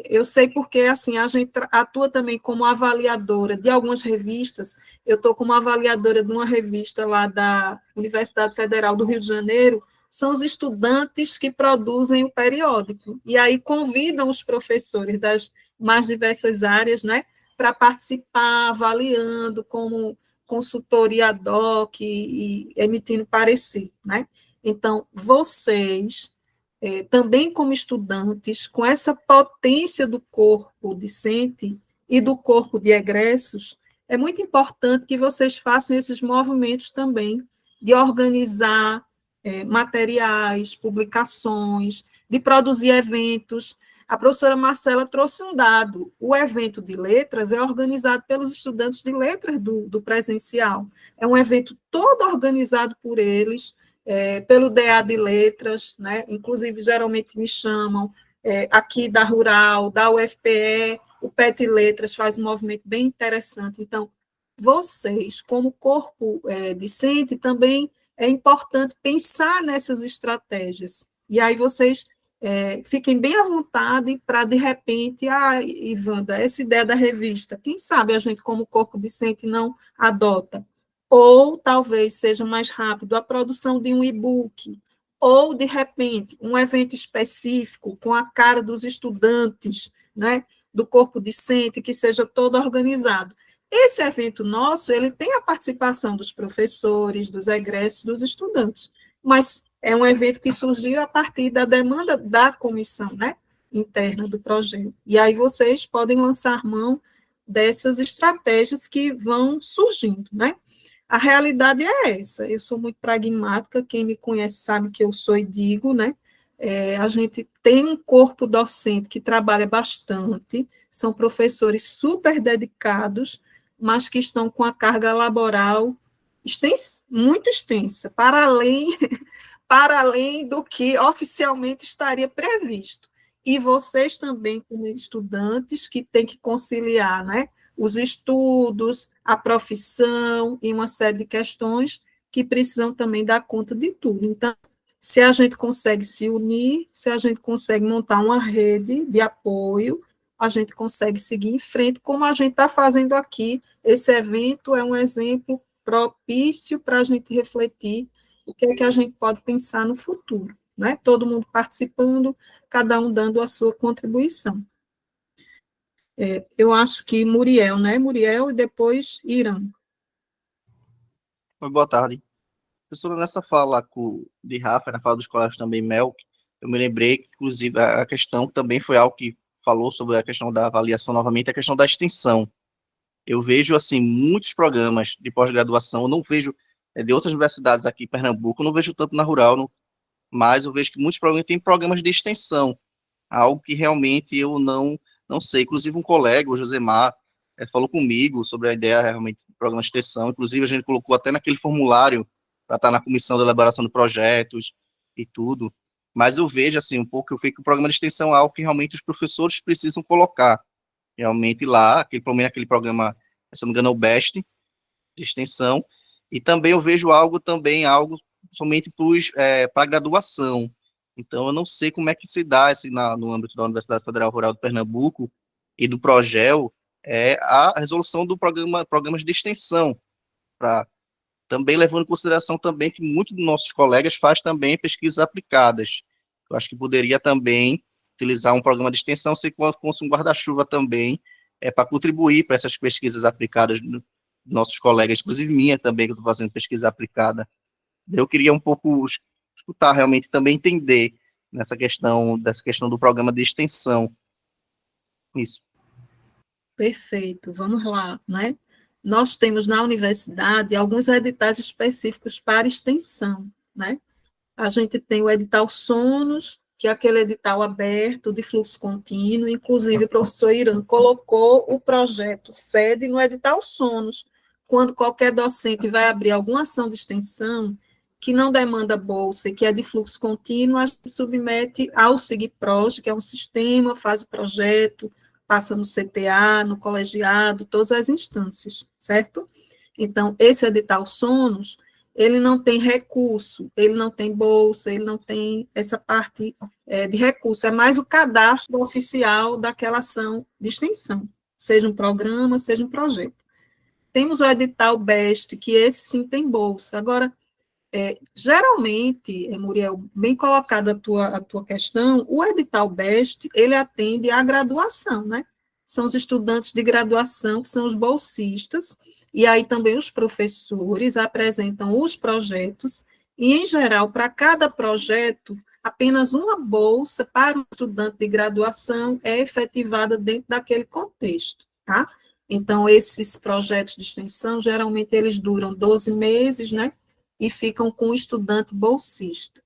eu sei porque assim, a gente atua também como avaliadora de algumas revistas. Eu estou como avaliadora de uma revista lá da Universidade Federal do Rio de Janeiro. São os estudantes que produzem o periódico, e aí convidam os professores das mais diversas áreas, né, para participar, avaliando como consultoria ad hoc e emitindo parecer, né? Então, vocês, também como estudantes, com essa potência do corpo discente e do corpo de egressos, é muito importante que vocês façam esses movimentos também de organizar materiais, publicações, de produzir eventos. A professora Marcela trouxe um dado: o evento de letras é organizado pelos estudantes de letras do presencial. É um evento todo organizado por eles, pelo DA de letras, né? Inclusive, geralmente me chamam aqui da Rural, da UFPE, o PET Letras faz um movimento bem interessante. Então, vocês, como corpo discente, também é importante pensar nessas estratégias. E aí vocês fiquem bem à vontade para, de repente, Ivanda, essa ideia da revista, quem sabe a gente, como corpo discente, não adota. Ou talvez seja mais rápido a produção de um e-book, ou, de repente, um evento específico com a cara dos estudantes, né, do corpo discente, que seja todo organizado. Esse evento nosso, ele tem a participação dos professores, dos egressos, dos estudantes, mas é um evento que surgiu a partir da demanda da comissão, né, interna do projeto. E aí vocês podem lançar mão dessas estratégias que vão surgindo, né? A realidade é essa, eu sou muito pragmática, quem me conhece sabe que eu sou e digo, né? A gente tem um corpo docente que trabalha bastante, são professores super dedicados, mas que estão com a carga laboral muito extensa, para além do que oficialmente estaria previsto. E vocês também, como estudantes, que têm que conciliar, né, os estudos, a profissão e uma série de questões que precisam também dar conta de tudo. Então, se a gente consegue se unir, se a gente consegue montar uma rede de apoio, a gente consegue seguir em frente, como a gente está fazendo aqui. Esse evento é um exemplo propício para a gente refletir o que é que a gente pode pensar no futuro, né? Todo mundo participando, cada um dando a sua contribuição. Eu acho que Muriel, né? Muriel e depois Irã. Boa tarde. Professora, nessa fala de Rafa, na fala dos colegas também, Melk, eu me lembrei que, inclusive, a questão também foi algo que falou sobre a questão da avaliação novamente, a questão da extensão. Eu vejo, assim, muitos programas de pós-graduação, eu não vejo, de outras universidades aqui em Pernambuco, eu não vejo tanto na Rural, mas eu vejo que muitos programas têm programas de extensão, algo que realmente eu não sei. Inclusive, um colega, o Josemar, falou comigo sobre a ideia realmente do programa de extensão, inclusive a gente colocou até naquele formulário para estar na comissão de elaboração de projetos e tudo, mas eu vejo, assim, um pouco, eu vejo que o programa de extensão é algo que realmente os professores precisam colocar, realmente lá, aquele programa, se não me engano, é o BEST, de extensão, e também eu vejo algo somente para a graduação. Então, eu não sei como é que se dá no âmbito da Universidade Federal Rural de Pernambuco e do PROGEL, a resolução do programas de extensão, para também levando em consideração também que muitos dos nossos colegas faz também pesquisas aplicadas. Eu acho que poderia também utilizar um programa de extensão, se fosse um guarda-chuva também, para contribuir para essas pesquisas aplicadas dos nossos colegas, inclusive minha também, que eu estou fazendo pesquisa aplicada. Eu queria um pouco escutar realmente, também entender dessa questão do programa de extensão. Isso. Perfeito, vamos lá, né? Nós temos na universidade alguns editais específicos para extensão, né? A gente tem o edital Sonos, que é aquele edital aberto de fluxo contínuo, inclusive o professor Irã colocou o projeto sede no edital Sonos, quando qualquer docente vai abrir alguma ação de extensão que não demanda bolsa e que é de fluxo contínuo, a gente submete ao SIGPROJ, que é um sistema, faz o projeto, passa no CTA, no colegiado, todas as instâncias, certo? Então, esse edital Sonos, ele não tem recurso, ele não tem bolsa, ele não tem essa parte de recurso, é mais o cadastro oficial daquela ação de extensão, seja um programa, seja um projeto. Temos o edital BEST, que esse sim tem bolsa. Agora, geralmente, Muriel, bem colocada a tua questão, o edital BEST, ele atende à graduação, né? São os estudantes de graduação, que são os bolsistas, e aí também os professores apresentam os projetos, e, em geral, para cada projeto, apenas uma bolsa para o estudante de graduação é efetivada dentro daquele contexto, tá? Então, esses projetos de extensão, geralmente, eles duram 12 meses, né? E ficam com o estudante bolsista.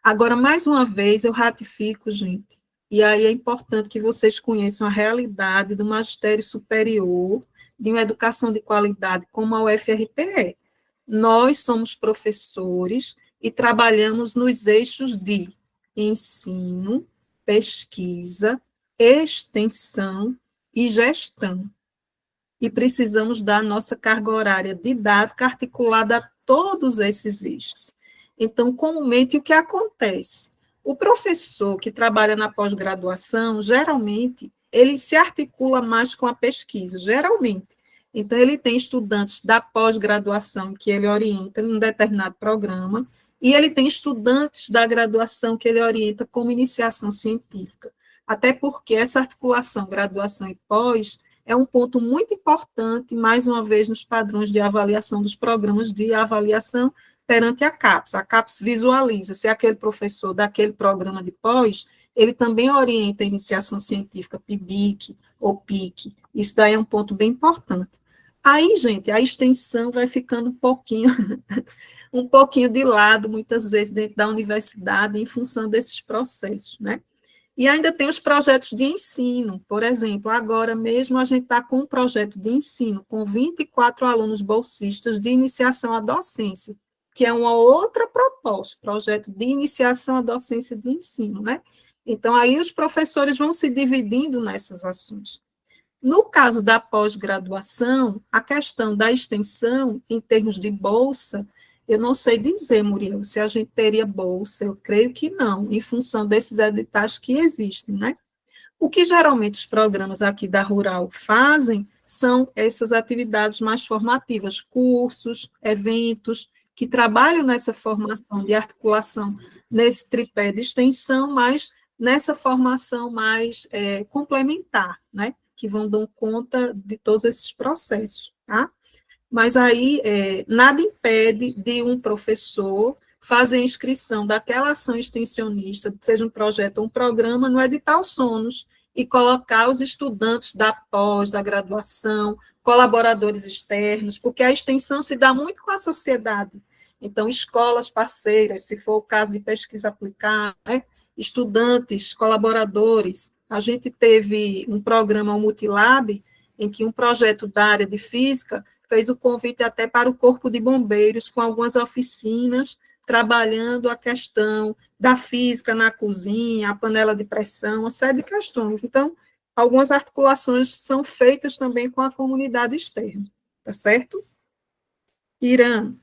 Agora, mais uma vez, eu ratifico, gente, e aí é importante que vocês conheçam a realidade do magistério superior de uma educação de qualidade como a UFRPE. Nós somos professores e trabalhamos nos eixos de ensino, pesquisa, extensão e gestão. E precisamos dar nossa carga horária didática articulada a todos esses eixos. Então, comumente, o que acontece? O professor que trabalha na pós-graduação, geralmente, ele se articula mais com a pesquisa, geralmente. Então, ele tem estudantes da pós-graduação que ele orienta em um determinado programa, e ele tem estudantes da graduação que ele orienta como iniciação científica. Até porque essa articulação, graduação e pós, é um ponto muito importante, mais uma vez, nos padrões de avaliação dos programas de avaliação perante a CAPES. A CAPES visualiza se aquele professor daquele programa de pós, ele também orienta a iniciação científica PIBIC ou PIC. Isso daí é um ponto bem importante. Aí, gente, a extensão vai ficando um pouquinho de lado, muitas vezes, dentro da universidade, em função desses processos, né? E ainda tem os projetos de ensino, por exemplo, agora mesmo a gente está com um projeto de ensino com 24 alunos bolsistas de iniciação à docência, que é uma outra proposta, projeto de iniciação à docência de ensino, né? Então, aí os professores vão se dividindo nessas ações. No caso da pós-graduação, a questão da extensão, em termos de bolsa, eu não sei dizer, Muriel, se a gente teria bolsa, eu creio que não, em função desses editais que existem, né? O que geralmente os programas aqui da Rural fazem são essas atividades mais formativas, cursos, eventos, que trabalham nessa formação de articulação, nesse tripé de extensão, mas nessa formação mais complementar, né? Que vão dar conta de todos esses processos, tá? Mas aí nada impede de um professor fazer inscrição daquela ação extensionista, seja um projeto ou um programa, no edital Sonos, e colocar os estudantes da pós, da graduação, colaboradores externos, porque a extensão se dá muito com a sociedade. Então, escolas parceiras, se for o caso de pesquisa aplicada, né? Estudantes, colaboradores. A gente teve um programa, o Multilab, em que um projeto da área de física fez o convite até para o Corpo de Bombeiros, com algumas oficinas, trabalhando a questão da física na cozinha, a panela de pressão, uma série de questões. Então, algumas articulações são feitas também com a comunidade externa, tá certo? Irã.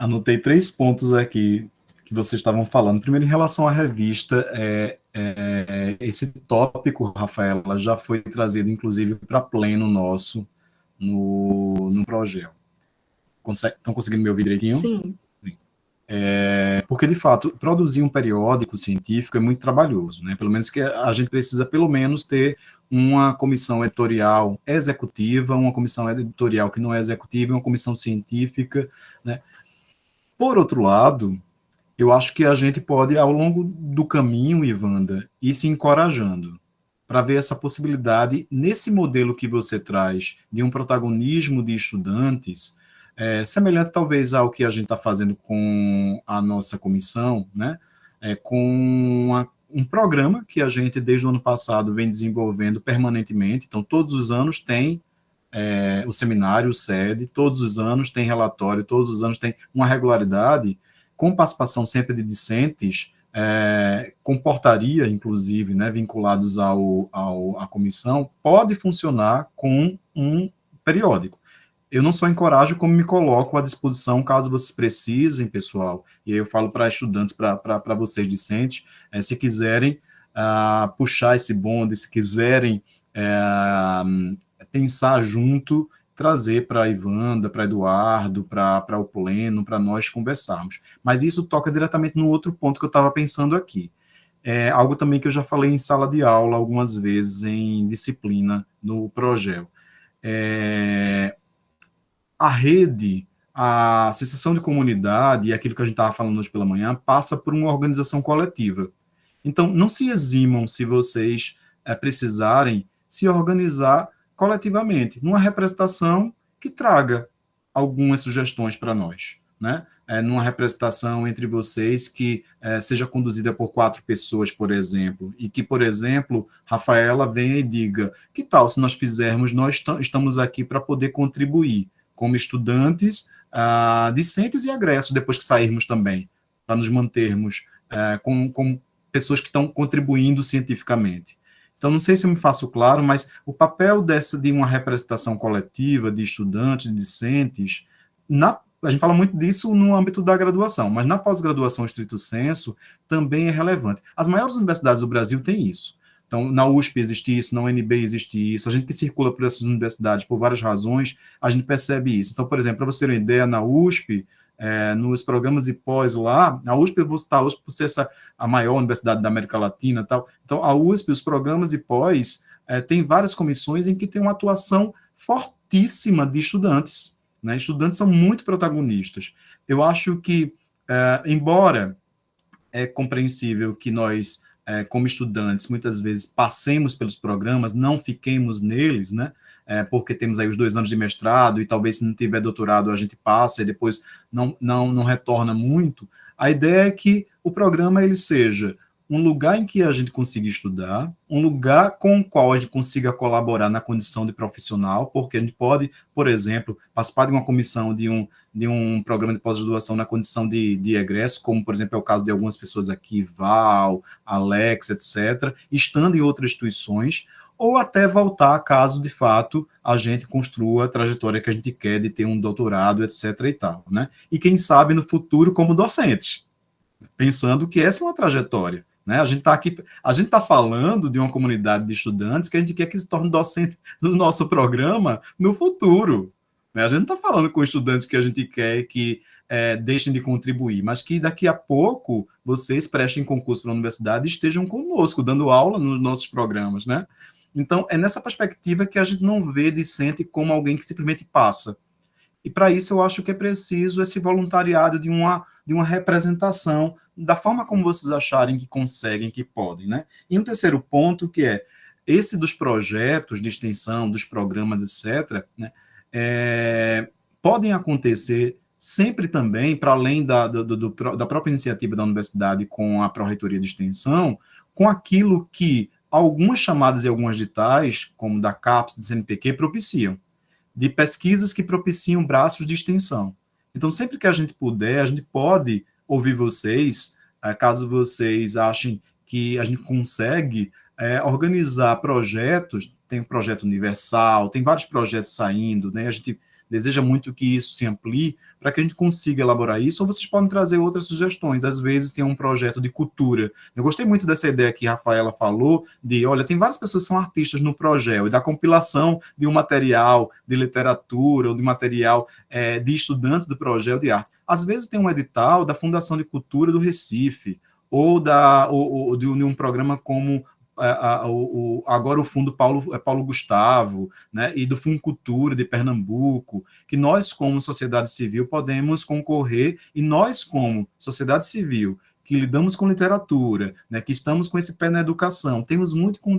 Anotei 3 pontos aqui que vocês estavam falando. Primeiro, em relação à revista, esse tópico, Rafaela, já foi trazido, inclusive, para pleno nosso no projeto. Estão conseguindo me ouvir direitinho? Sim. Porque, de fato, produzir um periódico científico é muito trabalhoso, né? Pelo menos que a gente precisa, pelo menos, ter uma comissão editorial executiva, uma comissão editorial que não é executiva, uma comissão científica, né? Por outro lado, eu acho que a gente pode, ao longo do caminho, Ivanda, ir se encorajando para ver essa possibilidade, nesse modelo que você traz, de um protagonismo de estudantes, semelhante talvez ao que a gente está fazendo com a nossa comissão, né? Com um programa que a gente, desde o ano passado, vem desenvolvendo permanentemente. Então, todos os anos tem o seminário, o SED, todos os anos tem relatório, todos os anos tem uma regularidade, com participação sempre de discentes, com portaria, inclusive, né, vinculados à comissão, pode funcionar com um periódico. Eu não só encorajo, como me coloco à disposição caso vocês precisem, pessoal, e aí eu falo para estudantes, para vocês discentes, se quiserem puxar esse bonde, se quiserem pensar junto, trazer para a Ivanda, para Eduardo, para o pleno, para nós conversarmos. Mas isso toca diretamente no outro ponto que eu estava pensando aqui. Algo também que eu já falei em sala de aula algumas vezes, em disciplina, no projeto. A rede, a sensação de comunidade, e aquilo que a gente estava falando hoje pela manhã, passa por uma organização coletiva. Então, não se eximam, se vocês precisarem, se organizar coletivamente, numa representação que traga algumas sugestões para nós, né? Numa representação entre vocês que seja conduzida por 4 pessoas, por exemplo, e que, por exemplo, Rafaela venha e diga, que tal se nós fizermos, nós estamos aqui para poder contribuir, como estudantes, discentes e egressos, depois que sairmos também, para nos mantermos com pessoas que estão contribuindo cientificamente. Então, não sei se eu me faço claro, mas o papel de uma representação coletiva de estudantes, de discentes, a gente fala muito disso no âmbito da graduação, mas na pós-graduação, estrito sensu, também é relevante. As maiores universidades do Brasil têm isso. Então, na USP existe isso, na UNB existe isso. A gente que circula por essas universidades por várias razões, a gente percebe isso. Então, por exemplo, para você ter uma ideia, na USP, nos programas de pós lá, a USP, eu vou citar a USP por ser a maior universidade da América Latina e tal. Então, a USP, os programas de pós, tem várias comissões em que tem uma atuação fortíssima de estudantes, né? Estudantes são muito protagonistas. Eu acho que, embora é compreensível que nós, como estudantes, muitas vezes passemos pelos programas, não fiquemos neles, né? Porque temos aí os 2 anos de mestrado e talvez se não tiver doutorado a gente passa e depois não retorna muito. A ideia é que o programa ele seja um lugar em que a gente consiga estudar, um lugar com o qual a gente consiga colaborar na condição de profissional, porque a gente pode, por exemplo, participar de uma comissão de um programa de pós-graduação na condição de egresso, como, por exemplo, é o caso de algumas pessoas aqui, Val, Alex, etc., estando em outras instituições, ou até voltar caso, de fato, a gente construa a trajetória que a gente quer de ter um doutorado, etc. e tal, né? E quem sabe no futuro como docente, pensando que essa é uma trajetória, né? A gente está aqui, a gente está falando de uma comunidade de estudantes que a gente quer que se torne docente do nosso programa no futuro, né? A gente não está falando com estudantes que a gente quer que deixem de contribuir, mas que daqui a pouco vocês prestem concurso para a universidade e estejam conosco, dando aula nos nossos programas, né? Então, é nessa perspectiva que a gente não vê discente como alguém que simplesmente passa. E para isso eu acho que é preciso esse voluntariado de uma representação da forma como vocês acharem que conseguem, que podem, né? E um terceiro ponto, que é esse dos projetos de extensão, dos programas, etc., né, podem acontecer sempre também, para além da própria iniciativa da universidade com a Pró-Reitoria de Extensão, com aquilo que algumas chamadas e algumas ditais, como da CAPES, do CNPq, propiciam, de pesquisas que propiciam braços de extensão. Então, sempre que a gente puder, a gente pode ouvir vocês, caso vocês achem que a gente consegue organizar projetos, tem o projeto Universal, tem vários projetos saindo, né? A gente deseja muito que isso se amplie, para que a gente consiga elaborar isso, ou vocês podem trazer outras sugestões. Às vezes tem um projeto de cultura. Eu gostei muito dessa ideia que a Rafaela falou, de, olha, tem várias pessoas que são artistas no Progel, e da compilação de um material de literatura, ou de material de estudantes do Progel de arte. Às vezes tem um edital da Fundação de Cultura do Recife, ou de um programa como agora o Fundo Paulo Gustavo, né, e do Fundo Cultura de Pernambuco, que nós, como sociedade civil, podemos concorrer, e nós, como sociedade civil, que lidamos com literatura, né, que estamos com esse pé na educação, temos muito com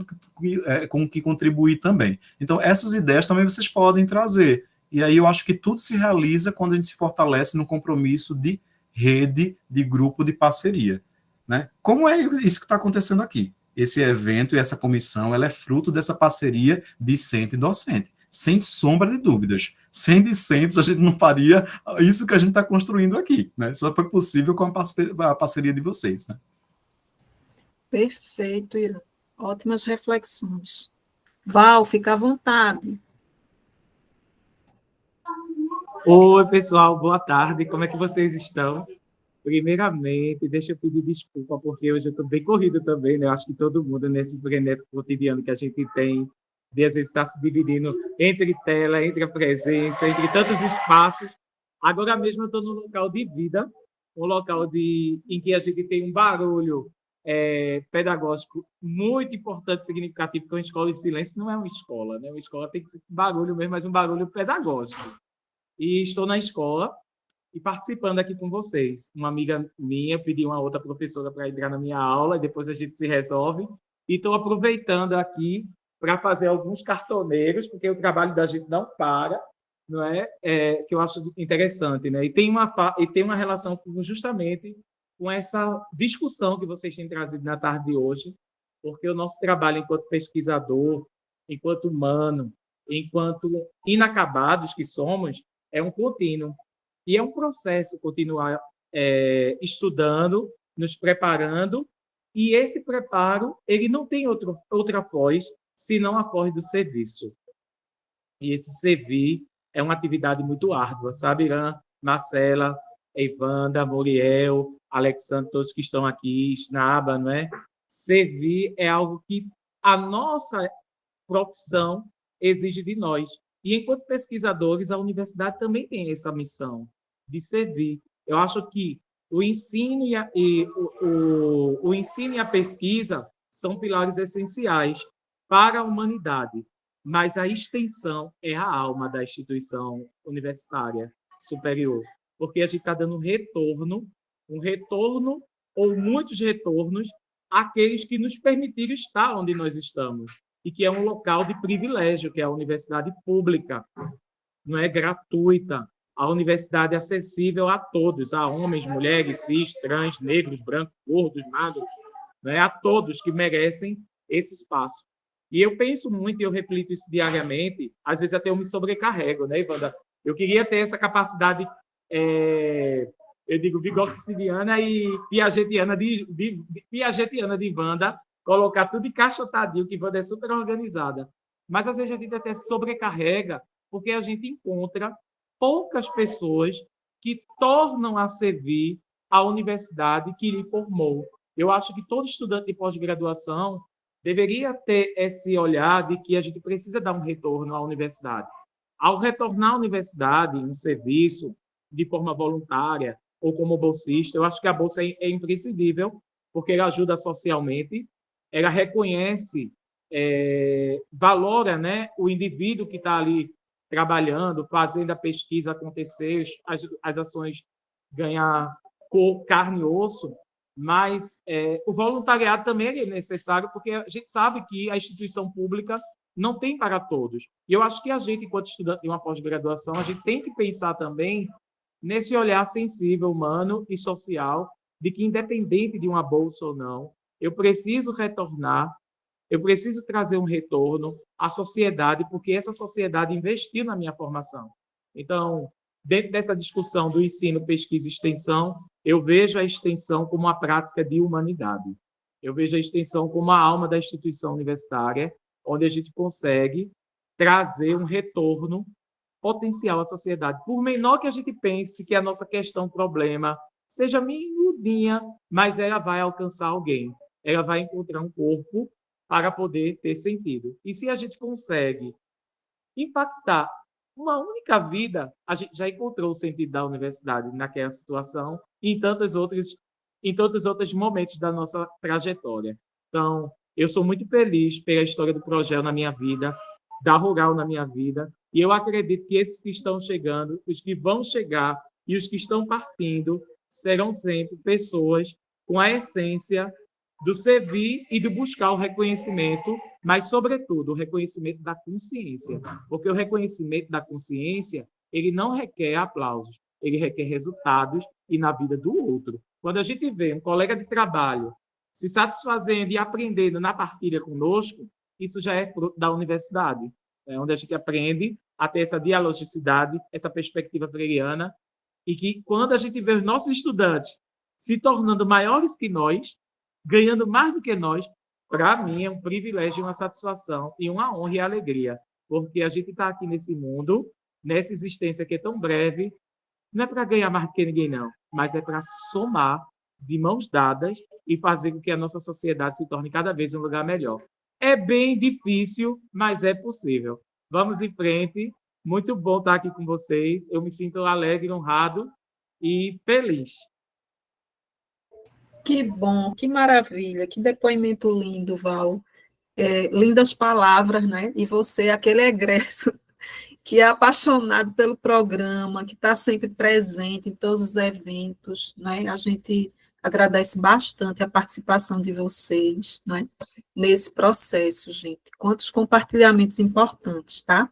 que contribuir também. Então, essas ideias também vocês podem trazer. E aí eu acho que tudo se realiza quando a gente se fortalece no compromisso de rede, de grupo, de parceria. Né? Como é isso que está acontecendo aqui? Esse evento e essa comissão, ela é fruto dessa parceria discente e docente, sem sombra de dúvidas. Sem discentes, a gente não faria isso que a gente está construindo aqui. Né? Só foi possível com a parceria de vocês. Né? Perfeito, Irã. Ótimas reflexões. Val, fica à vontade. Oi, pessoal, boa tarde. Como é que vocês estão? Primeiramente, deixa eu pedir desculpa, porque hoje eu estou bem corrido também, né? Eu acho que todo mundo, nesse frenético cotidiano que a gente tem, de às vezes estar se dividindo entre tela, entre a presença, entre tantos espaços. Agora mesmo eu estou num local de vida, um local em que a gente tem um barulho pedagógico muito importante, significativo, porque uma escola de silêncio não é uma escola, né? Uma escola tem que ser barulho mesmo, mas um barulho pedagógico. E estou na escola, e participando aqui com vocês. Uma amiga minha pediu uma outra professora para entrar na minha aula, e depois a gente se resolve. E estou aproveitando aqui para fazer alguns cartoneiros, porque o trabalho da gente não para, não é? Que eu acho interessante. Né? E tem uma relação justamente com essa discussão que vocês têm trazido na tarde de hoje, porque o nosso trabalho enquanto pesquisador, enquanto humano, enquanto inacabados que somos, é um contínuo. E é um processo continuar estudando, nos preparando, e esse preparo ele não tem outra voz senão a voz do serviço. E esse servir é uma atividade muito árdua, sabe, Irã, Marcela, Evanda, Muriel, Alexandre, todos que estão aqui, Snaba, não é? Servir é algo que a nossa profissão exige de nós. E, enquanto pesquisadores, a universidade também tem essa missão de servir. Eu acho que o ensino o ensino e a pesquisa são pilares essenciais para a humanidade, mas a extensão é a alma da instituição universitária superior, porque a gente está dando um retorno ou muitos retornos àqueles que nos permitiram estar onde nós estamos, e que é um local de privilégio, que é a universidade pública, não é gratuita, a universidade é acessível a todos, a homens, mulheres, cis, trans, negros, brancos, gordos, magros, não é? A todos que merecem esse espaço. E eu penso muito, e eu reflito isso diariamente, às vezes até eu me sobrecarrego, né, Ivanda? Eu queria ter essa capacidade, eu digo, vigoticidiana e piagetiana de Ivanda, colocar tudo encaixotadinho, que Ivanda é super organizada. Mas, às vezes, a gente até se sobrecarrega, porque a gente encontra poucas pessoas que tornam a servir a universidade que lhe formou. Eu acho que todo estudante de pós-graduação deveria ter esse olhar de que a gente precisa dar um retorno à universidade. Ao retornar à universidade, um serviço, de forma voluntária ou como bolsista, eu acho que a bolsa é imprescindível, porque ela ajuda socialmente, ela reconhece, valora, né, o indivíduo que está ali trabalhando, fazendo a pesquisa acontecer, as ações ganhar cor, carne e osso, mas o voluntariado também é necessário, porque a gente sabe que a instituição pública não tem para todos. E eu acho que a gente, enquanto estudante de uma pós-graduação, a gente tem que pensar também nesse olhar sensível, humano e social, de que, independente de uma bolsa ou não, eu preciso retornar, eu preciso trazer um retorno à sociedade, porque essa sociedade investiu na minha formação. Então, dentro dessa discussão do ensino, pesquisa e extensão, eu vejo a extensão como uma prática de humanidade. Eu vejo a extensão como a alma da instituição universitária, onde a gente consegue trazer um retorno potencial à sociedade. Por menor que a gente pense que a nossa questão, problema, seja minudinha, mas ela vai alcançar alguém. Ela vai encontrar um corpo para poder ter sentido. E se a gente consegue impactar uma única vida, a gente já encontrou o sentido da universidade naquela situação e em tantos outros momentos da nossa trajetória. Então, eu sou muito feliz pela história do Progel na minha vida, da Rural na minha vida, e eu acredito que esses que estão chegando, os que vão chegar e os que estão partindo, serão sempre pessoas com a essência do servir e do buscar o reconhecimento, mas, sobretudo, o reconhecimento da consciência. Porque o reconhecimento da consciência, ele não requer aplausos, ele requer resultados e na vida do outro. Quando a gente vê um colega de trabalho se satisfazendo e aprendendo na partilha conosco, isso já é fruto da universidade, onde a gente aprende a ter essa dialogicidade, essa perspectiva freiriana, e que quando a gente vê os nossos estudantes se tornando maiores que nós, ganhando mais do que nós, para mim é um privilégio, uma satisfação e uma honra e alegria, porque a gente está aqui nesse mundo, nessa existência que é tão breve, não é para ganhar mais do que ninguém, não, mas é para somar de mãos dadas e fazer com que a nossa sociedade se torne cada vez um lugar melhor. É bem difícil, mas é possível. Vamos em frente. Muito bom estar aqui com vocês. Eu me sinto alegre, honrado e feliz. Que bom, que maravilha, que depoimento lindo, Val. Lindas palavras, né? E você, aquele egresso que é apaixonado pelo programa, que está sempre presente em todos os eventos, né? A gente agradece bastante a participação de vocês, né? Nesse processo, gente. Quantos compartilhamentos importantes, tá?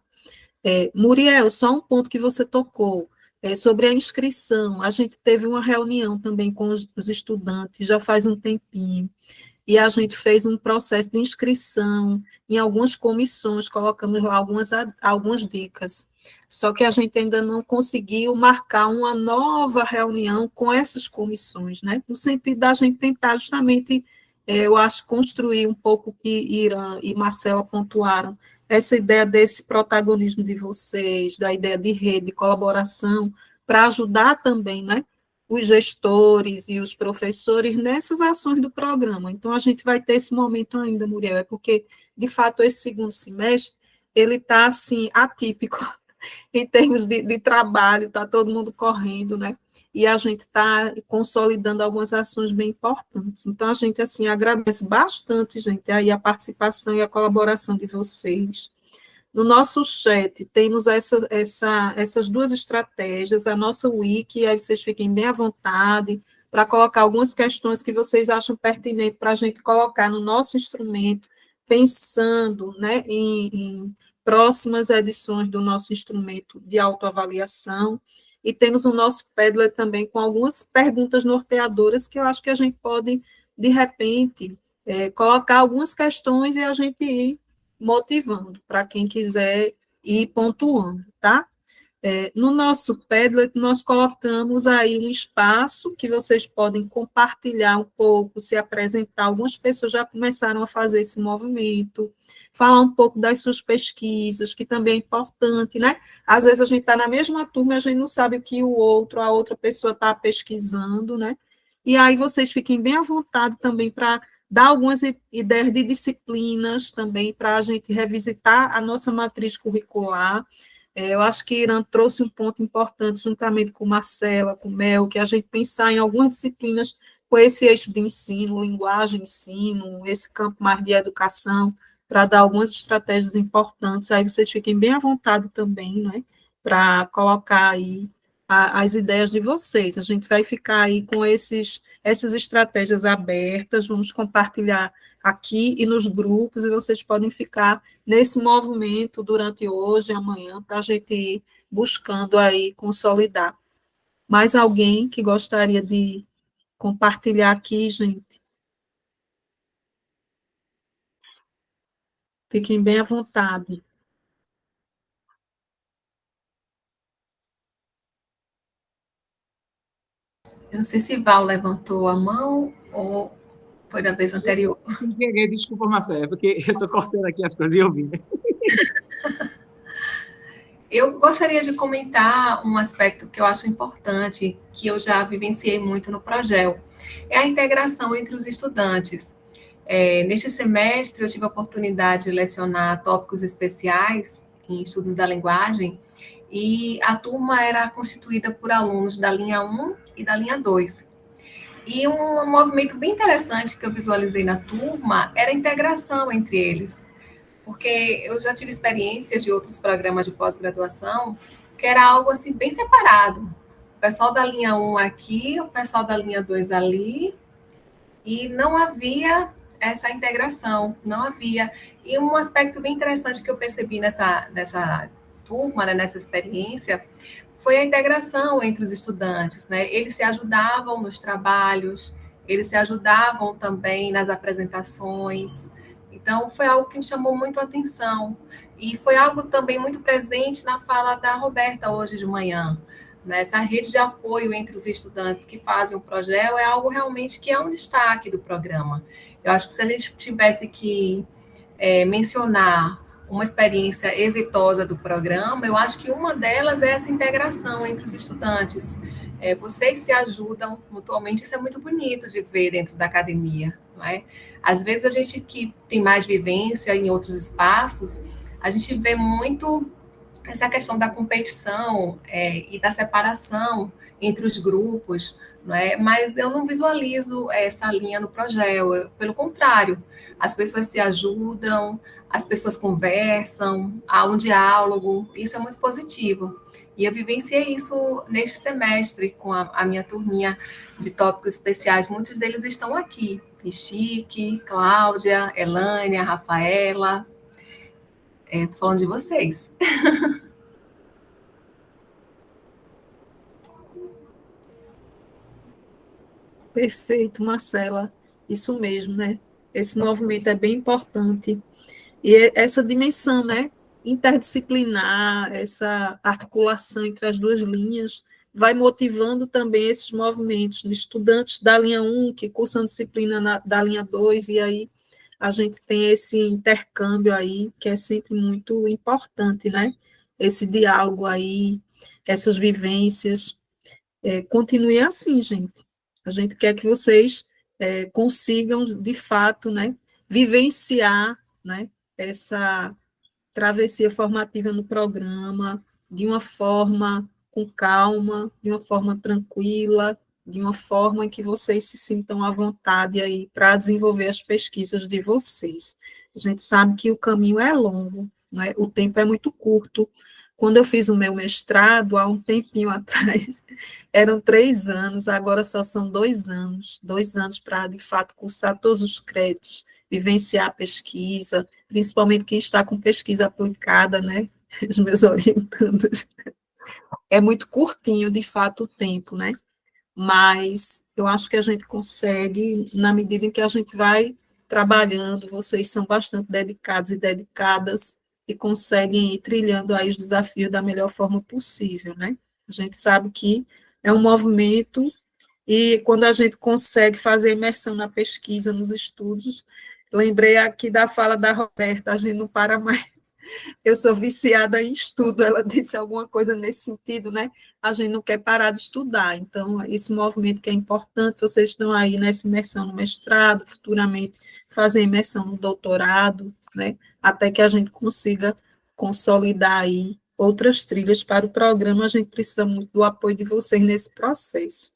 Muriel, só um ponto que você tocou, sobre a inscrição. A gente teve uma reunião também com os estudantes, já faz um tempinho, e a gente fez um processo de inscrição em algumas comissões, colocamos lá algumas dicas. Só que a gente ainda não conseguiu marcar uma nova reunião com essas comissões, né? No sentido da gente tentar justamente, eu acho, construir um pouco o que Irã e Marcela pontuaram, essa ideia desse protagonismo de vocês, da ideia de rede, de colaboração, para ajudar também, né, os gestores e os professores nessas ações do programa. Então, a gente vai ter esse momento ainda, Muriel, é porque, de fato, esse segundo semestre, ele está, assim, atípico, em termos de trabalho, está todo mundo correndo, né? E a gente está consolidando algumas ações bem importantes. Então, a gente, assim, agradece bastante, gente, aí a participação e a colaboração de vocês. No nosso chat, temos essas duas estratégias, a nossa wiki, aí vocês fiquem bem à vontade para colocar algumas questões que vocês acham pertinentes para a gente colocar no nosso instrumento, pensando, né, em próximas edições do nosso instrumento de autoavaliação, e temos o nosso Padlet também com algumas perguntas norteadoras que eu acho que a gente pode, de repente, colocar algumas questões e a gente ir motivando para quem quiser ir pontuando, tá? No nosso Padlet, nós colocamos aí um espaço que vocês podem compartilhar um pouco, se apresentar. Algumas pessoas já começaram a fazer esse movimento, falar um pouco das suas pesquisas, que também é importante, né? Às vezes a gente está na mesma turma e a gente não sabe o que a outra pessoa está pesquisando, né? E aí vocês fiquem bem à vontade também para dar algumas ideias de disciplinas também para a gente revisitar a nossa matriz curricular. Eu acho que Irã trouxe um ponto importante, juntamente com Marcela, com Mel, que a gente pensar em algumas disciplinas com esse eixo de ensino, linguagem, ensino, esse campo mais de educação, para dar algumas estratégias importantes. Aí vocês fiquem bem à vontade também, né, para colocar aí as ideias de vocês. A gente vai ficar aí com essas estratégias abertas, vamos compartilhar aqui e nos grupos, e vocês podem ficar nesse movimento durante hoje e amanhã, para a gente ir buscando aí consolidar. Mais alguém que gostaria de compartilhar aqui, gente? Fiquem bem à vontade. Eu não sei se Val levantou a mão ou foi da vez anterior. Sem querer, desculpa, Marcela, porque eu estou cortando aqui as coisas e eu vi. Eu gostaria de comentar um aspecto que eu acho importante, que eu já vivenciei muito no Progel, é a integração entre os estudantes. Neste semestre, eu tive a oportunidade de lecionar tópicos especiais em estudos da linguagem, e a turma era constituída por alunos da linha 1 e da linha 2. E um movimento bem interessante que eu visualizei na turma era a integração entre eles, porque eu já tive experiência de outros programas de pós-graduação que era algo assim bem separado. O pessoal da linha 1 aqui, o pessoal da linha 2 ali, e não havia essa integração, não havia. E um aspecto bem interessante que eu percebi nessa turma, né, nessa experiência, foi a integração entre os estudantes, né? Eles se ajudavam nos trabalhos, eles se ajudavam também nas apresentações. Então, foi algo que me chamou muito a atenção. E foi algo também muito presente na fala da Roberta hoje de manhã. Né? Essa rede de apoio entre os estudantes que fazem o projeto é algo realmente que é um destaque do programa. Eu acho que se a gente tivesse que mencionar uma experiência exitosa do programa, eu acho que uma delas é essa integração entre os estudantes. Vocês se ajudam mutuamente, isso é muito bonito de ver dentro da academia, não é? Às vezes a gente que tem mais vivência em outros espaços, a gente vê muito essa questão da competição e da separação entre os grupos, não é? Mas eu não visualizo essa linha no projeto, pelo contrário, as pessoas se ajudam, as pessoas conversam, há um diálogo, isso é muito positivo. E eu vivenciei isso neste semestre com a minha turminha de tópicos especiais, muitos deles estão aqui, Chique, Cláudia, Elânia, Rafaela, estou falando de vocês. Perfeito, Marcela. Isso mesmo, né? Esse movimento é bem importante. E essa dimensão, né, interdisciplinar, essa articulação entre as duas linhas, vai motivando também esses movimentos de estudantes da linha 1, que cursam disciplina da linha 2, e aí a gente tem esse intercâmbio aí, que é sempre muito importante, né? Esse diálogo aí, essas vivências. Continue assim, gente. A gente quer que vocês consigam, de fato, né, vivenciar, né, essa travessia formativa no programa de uma forma com calma, de uma forma tranquila, de uma forma em que vocês se sintam à vontade aí para desenvolver as pesquisas de vocês. A gente sabe que o caminho é longo, né? O tempo é muito curto. Quando eu fiz o meu mestrado, há um tempinho atrás, eram 3 anos, agora só são 2 anos para, de fato, cursar todos os créditos, vivenciar a pesquisa, principalmente quem está com pesquisa aplicada, né? Os meus orientandos. É muito curtinho, de fato, o tempo, né? Mas eu acho que a gente consegue, na medida em que a gente vai trabalhando, vocês são bastante dedicados e dedicadas e conseguem ir trilhando aí os desafios da melhor forma possível, né? A gente sabe que é um movimento e quando a gente consegue fazer imersão na pesquisa, nos estudos, lembrei aqui da fala da Roberta, a gente não para mais. Eu sou viciada em estudo, ela disse alguma coisa nesse sentido, né? A gente não quer parar de estudar, então, esse movimento que é importante, vocês estão aí nessa imersão no mestrado, futuramente fazer imersão no doutorado, né? Até que a gente consiga consolidar aí outras trilhas para o programa, a gente precisa muito do apoio de vocês nesse processo.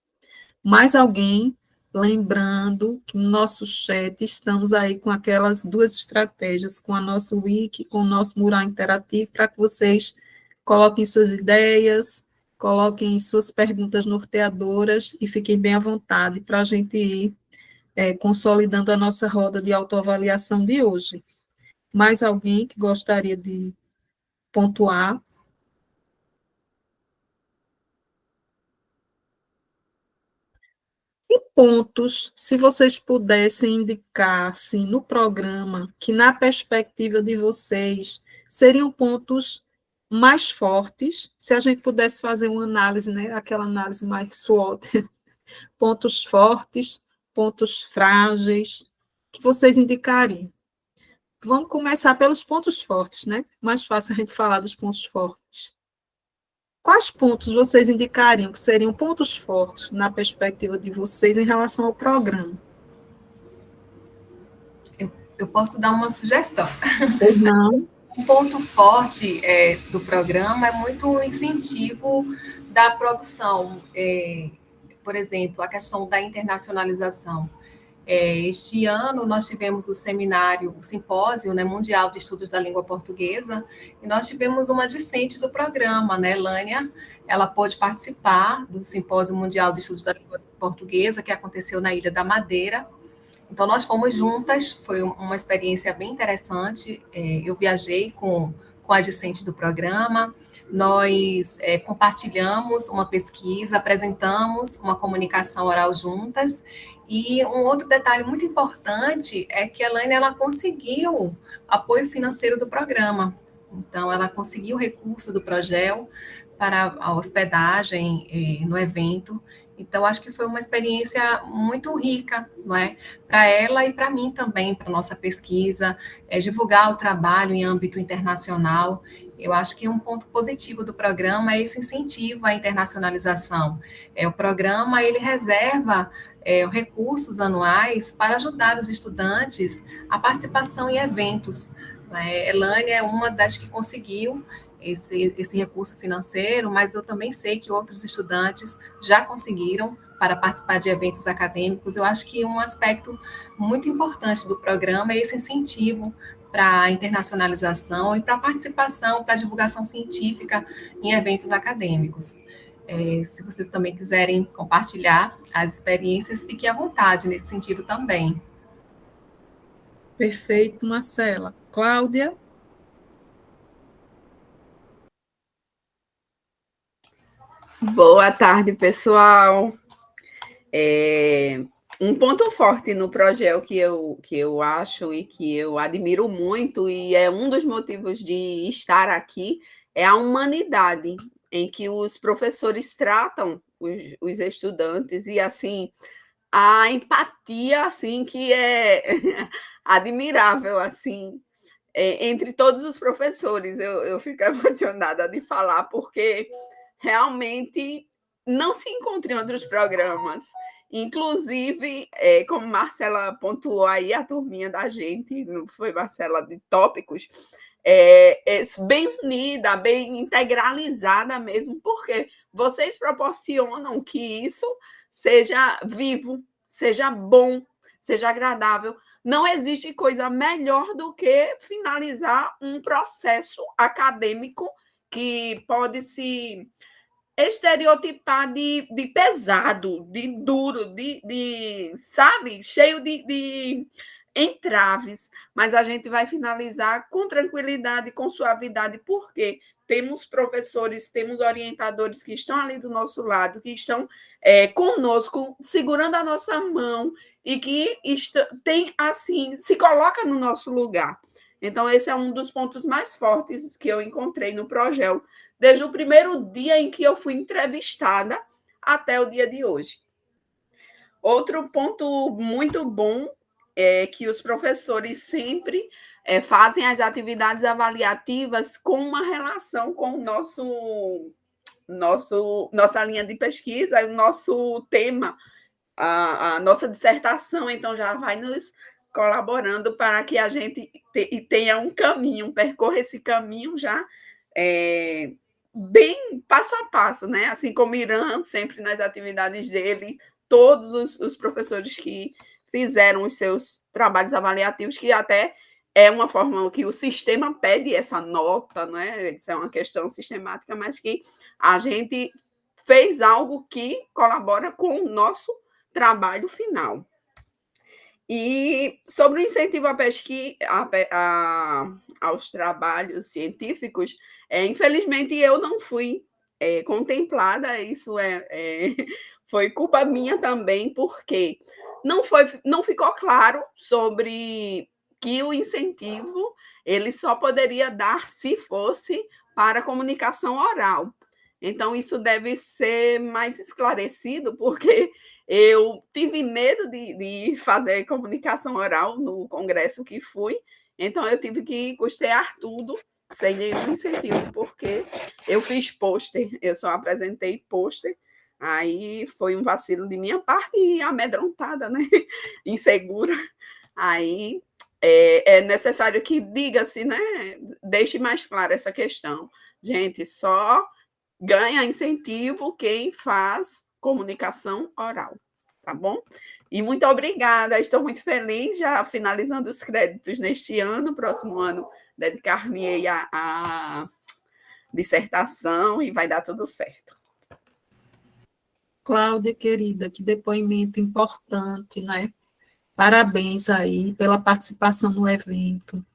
Mais alguém, lembrando que no nosso chat estamos aí com aquelas duas estratégias, com a nossa wiki, com o nosso mural interativo, para que vocês coloquem suas ideias, coloquem suas perguntas norteadoras e fiquem bem à vontade para a gente ir consolidando a nossa roda de autoavaliação de hoje. Mais alguém que gostaria de pontuar? Pontos, se vocês pudessem indicar, assim, no programa, que na perspectiva de vocês, seriam pontos mais fortes, se a gente pudesse fazer uma análise, né, aquela análise mais SWOT, pontos fortes, pontos frágeis, que vocês indicariam. Vamos começar pelos pontos fortes, né? Mais fácil a gente falar dos pontos fortes. quais pontos vocês indicariam que seriam pontos fortes na perspectiva de vocês em relação ao programa? Eu posso dar uma sugestão. Ou não? Um ponto forte do programa é muito o incentivo da produção, por exemplo, a questão da internacionalização. Este ano nós tivemos o seminário, o simpósio, né, mundial de estudos da língua portuguesa, e nós tivemos uma discente do programa, né, Lânia, ela pôde participar do simpósio mundial de estudos da língua portuguesa, que aconteceu na Ilha da Madeira. Então, nós fomos juntas, foi uma experiência bem interessante. Eu viajei com a discente do programa, nós compartilhamos uma pesquisa, apresentamos uma comunicação oral juntas, e um outro detalhe muito importante é que a Elaine, ela conseguiu apoio financeiro do programa. Então, ela conseguiu recurso do Progel para a hospedagem no evento. Então, acho que foi uma experiência muito rica, não é? Para ela e para mim também, para a nossa pesquisa, divulgar o trabalho em âmbito internacional. Eu acho que um ponto positivo do programa é esse incentivo à internacionalização. O programa, ele reserva recursos anuais para ajudar os estudantes a participação em eventos. Elânia é uma das que conseguiu esse recurso financeiro, mas eu também sei que outros estudantes já conseguiram para participar de eventos acadêmicos. Eu acho que um aspecto muito importante do programa é esse incentivo para a internacionalização e para a participação, para a divulgação científica em eventos acadêmicos. Se vocês também quiserem compartilhar as experiências, fiquem à vontade nesse sentido também. Perfeito, Marcela. Cláudia? Boa tarde, pessoal. Um ponto forte no projeto que eu acho e que eu admiro muito, e é um dos motivos de estar aqui, é a humanidade em que os professores tratam os estudantes, e assim a empatia assim que é admirável assim entre todos os professores. Eu fico emocionada de falar, porque realmente não se encontra em outros programas. Inclusive, como Marcela pontuou aí, a turminha da gente, não foi, Marcela, de tópicos, bem unida, bem integralizada mesmo, porque vocês proporcionam que isso seja vivo, seja bom, seja agradável. Não existe coisa melhor do que finalizar um processo acadêmico que pode se estereotipar de pesado, de duro, sabe, cheio de entraves, mas a gente vai finalizar com tranquilidade, com suavidade, porque temos professores, temos orientadores que estão ali do nosso lado, que estão conosco, segurando a nossa mão e que tem, assim, se coloca no nosso lugar. Então, esse é um dos pontos mais fortes que eu encontrei no projeto, desde o primeiro dia em que eu fui entrevistada até o dia de hoje. Outro ponto muito bom é que os professores sempre fazem as atividades avaliativas com uma relação com o nossa linha de pesquisa, o nosso tema, a nossa dissertação, então já vai nos colaborando para que a gente tenha um caminho, percorra esse caminho já bem passo a passo, né? Assim como Irã, sempre nas atividades dele, todos os professores que fizeram os seus trabalhos avaliativos, que até é uma forma que o sistema pede essa nota, né? Isso é uma questão sistemática, mas que a gente fez algo que colabora com o nosso trabalho final. E sobre o incentivo à pesquisa, aos trabalhos científicos, infelizmente eu não fui contemplada, isso foi culpa minha também, porque não ficou claro sobre que o incentivo ele só poderia dar se fosse para comunicação oral. Então, isso deve ser mais esclarecido, porque eu tive medo de fazer comunicação oral no congresso que fui, então eu tive que custear tudo sem nenhum incentivo, porque eu fiz pôster, eu só apresentei pôster, aí foi um vacilo de minha parte e amedrontada, né? Insegura. Aí é necessário que diga-se, né? Deixe mais clara essa questão. Gente, só ganha incentivo quem faz comunicação oral, tá bom? E muito obrigada, estou muito feliz, já finalizando os créditos neste ano, próximo ano dedicar-me à dissertação e vai dar tudo certo. Cláudia, querida, que depoimento importante, né? Parabéns aí pela participação no evento.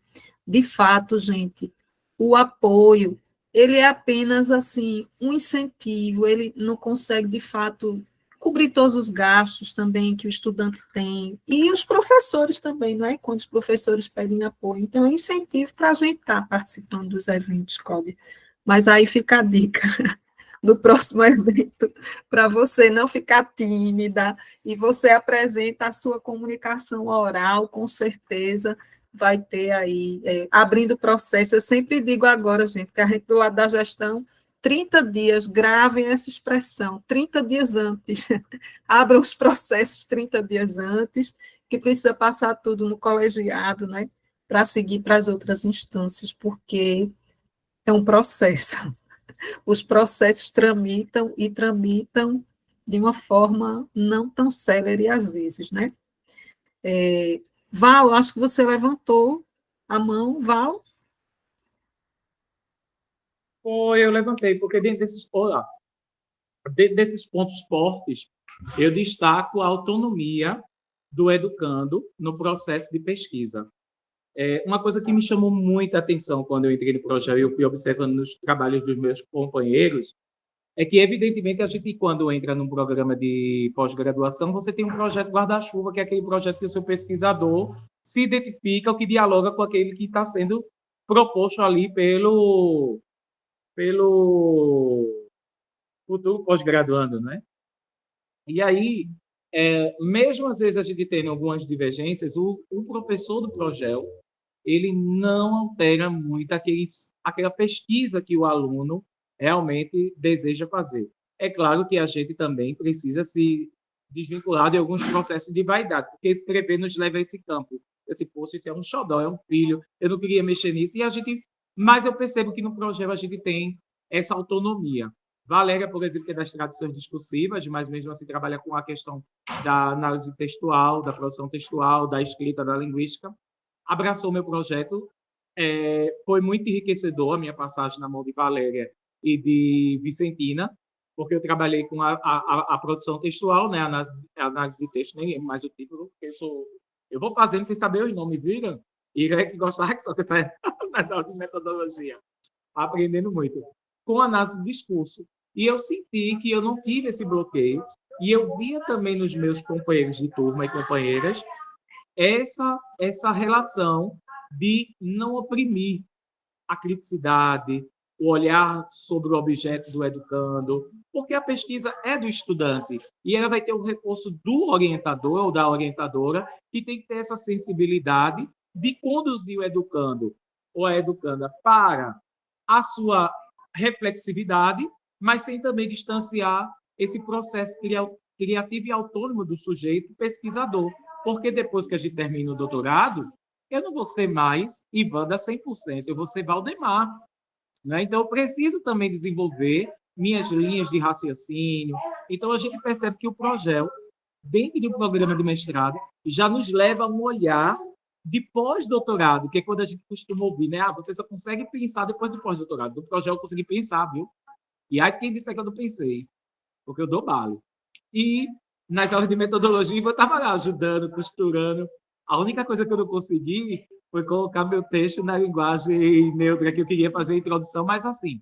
De fato, gente, o apoio, ele é apenas, assim, um incentivo, ele não consegue, de fato, cobrir todos os gastos também que o estudante tem, e os professores também, não é? Quando os professores pedem apoio. Então, é um incentivo para a gente estar participando dos eventos, Cláudia. Mas aí fica a dica no próximo evento, para você não ficar tímida, e você apresenta a sua comunicação oral, com certeza vai ter aí, abrindo o processo. Eu sempre digo agora, gente, que a gente do lado da gestão, 30 dias, gravem essa expressão, 30 dias antes, abram os processos 30 dias antes, que precisa passar tudo no colegiado, né, para seguir para as outras instâncias, porque é um processo. Os processos tramitam e tramitam de uma forma não tão célere às vezes, né? Val, acho que você levantou a mão, Val. Eu levantei, porque dentro desses pontos fortes, eu destaco a autonomia do educando no processo de pesquisa. Uma coisa que me chamou muita atenção quando eu entrei no projeto e eu fui observando nos trabalhos dos meus companheiros, é que, evidentemente, a gente, quando entra num programa de pós-graduação, você tem um projeto guarda-chuva, que é aquele projeto que o seu pesquisador se identifica, ou que dialoga com aquele que está sendo proposto ali pelo futuro pós-graduando, né? E aí, mesmo às vezes a gente tendo algumas divergências, o professor do projeto, ele não altera muito aquela pesquisa que o aluno realmente deseja fazer. É claro que a gente também precisa se desvincular de alguns processos de vaidade, porque escrever nos leva a esse campo. Poxa, isso é um xodó, é um filho, eu não queria mexer nisso, mas eu percebo que no projeto a gente tem essa autonomia. Valéria, por exemplo, que é das tradições discursivas, mas mesmo assim trabalha com a questão da análise textual, da produção textual, da escrita, da linguística, abraçou meu projeto. Foi muito enriquecedor a minha passagem na mão de Valéria e de Vicentina, porque eu trabalhei com a produção textual, né, a análise de texto, nem lembro mais o título, porque eu vou fazendo sem saber os nomes, viram? E é que gostar que só que essa nas aulas de metodologia, aprendendo muito. Com análise de discurso. E eu senti que eu não tive esse bloqueio, e eu via também nos meus companheiros de turma e companheiras essa relação de não oprimir a criticidade, o olhar sobre o objeto do educando, porque a pesquisa é do estudante, e ela vai ter o recurso do orientador ou da orientadora, que tem que ter essa sensibilidade de conduzir o educando ou a educanda para a sua reflexividade, mas sem também distanciar esse processo criativo e autônomo do sujeito pesquisador, porque depois que a gente termina o doutorado, eu não vou ser mais Ivanda 100%, eu vou ser Valdemar. Né? Então, eu preciso também desenvolver minhas linhas de raciocínio. Então, a gente percebe que o projeto, dentro de um programa de mestrado, já nos leva a um olhar de pós-doutorado, que é quando a gente costuma ouvir, né? Você só consegue pensar depois do pós-doutorado. Do projeto eu consegui pensar, viu? E aí quem disser que eu não pensei, porque eu dou bala. E nas aulas de metodologia eu estava lá ajudando, costurando. A única coisa que eu não consegui foi colocar meu texto na linguagem neutra que eu queria fazer a introdução, mas assim,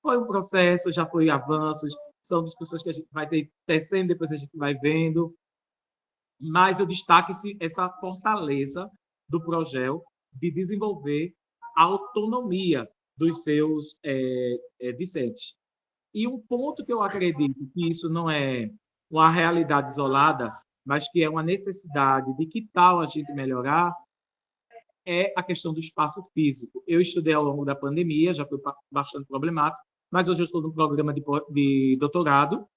foi um processo, já foi avanços, são discussões que a gente vai tecendo, depois a gente vai vendo, mas eu destaco essa fortaleza do projeto de desenvolver a autonomia dos seus discentes. E um ponto que eu acredito que isso não é uma realidade isolada, mas que é uma necessidade de que tal a gente melhorar, é a questão do espaço físico. Eu estudei ao longo da pandemia, já foi bastante problemático, mas hoje eu estou no programa de doutorado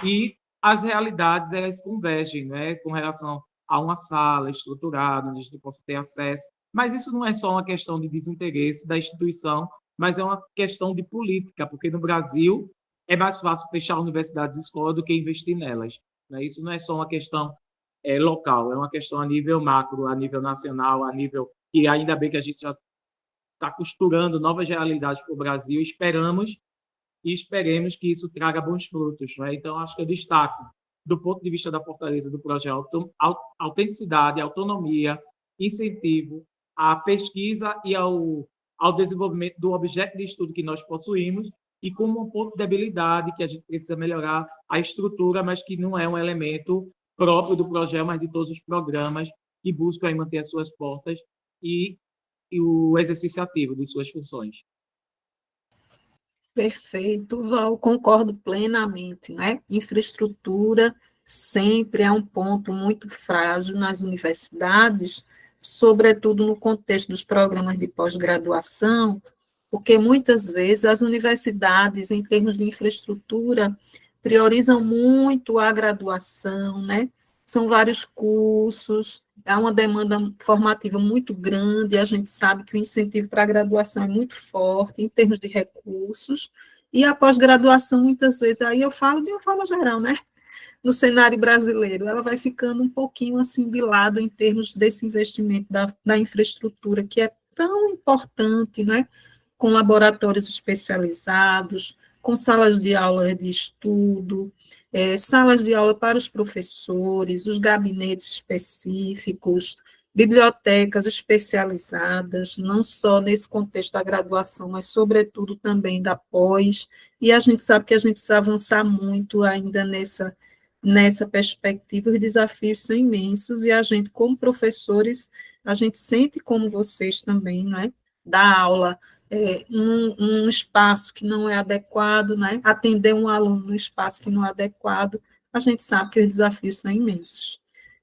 e as realidades elas convergem, né, com relação a uma sala estruturada, onde a gente possa ter acesso. Mas isso não é só uma questão de desinteresse da instituição, mas é uma questão de política, porque no Brasil é mais fácil fechar universidades e escolas do que investir nelas. Né? Isso não é só uma questão local, é uma questão a nível macro, a nível nacional, a nível... E ainda bem que a gente já está costurando novas realidades para o Brasil, esperamos e esperemos que isso traga bons frutos. Né? Então, acho que eu destaco, do ponto de vista da fortaleza do projeto, autenticidade, autonomia, incentivo à pesquisa e ao desenvolvimento do objeto de estudo que nós possuímos e como um ponto de habilidade que a gente precisa melhorar a estrutura, mas que não é um elemento próprio do projeto, mas de todos os programas que buscam aí manter as suas portas e o exercício ativo de suas funções. Perfeito, Val, concordo plenamente, né? Infraestrutura sempre é um ponto muito frágil nas universidades, sobretudo no contexto dos programas de pós-graduação, porque muitas vezes as universidades, em termos de infraestrutura, priorizam muito a graduação, né? São vários cursos, há uma demanda formativa muito grande, a gente sabe que o incentivo para a graduação é muito forte em termos de recursos, e a pós-graduação, muitas vezes, aí eu falo de uma forma geral, né? No cenário brasileiro, ela vai ficando um pouquinho assim de lado em termos desse investimento da infraestrutura, que é tão importante, né? Com laboratórios especializados, com salas de aula de estudo, salas de aula para os professores, os gabinetes específicos, bibliotecas especializadas, não só nesse contexto da graduação, mas, sobretudo, também da pós, e a gente sabe que a gente precisa avançar muito ainda nessa perspectiva, os desafios são imensos, e a gente, como professores, a gente sente como vocês também, não é? Dar aula num espaço que não é adequado, né? Atender um aluno num espaço que não é adequado, a gente sabe que os desafios são imensos.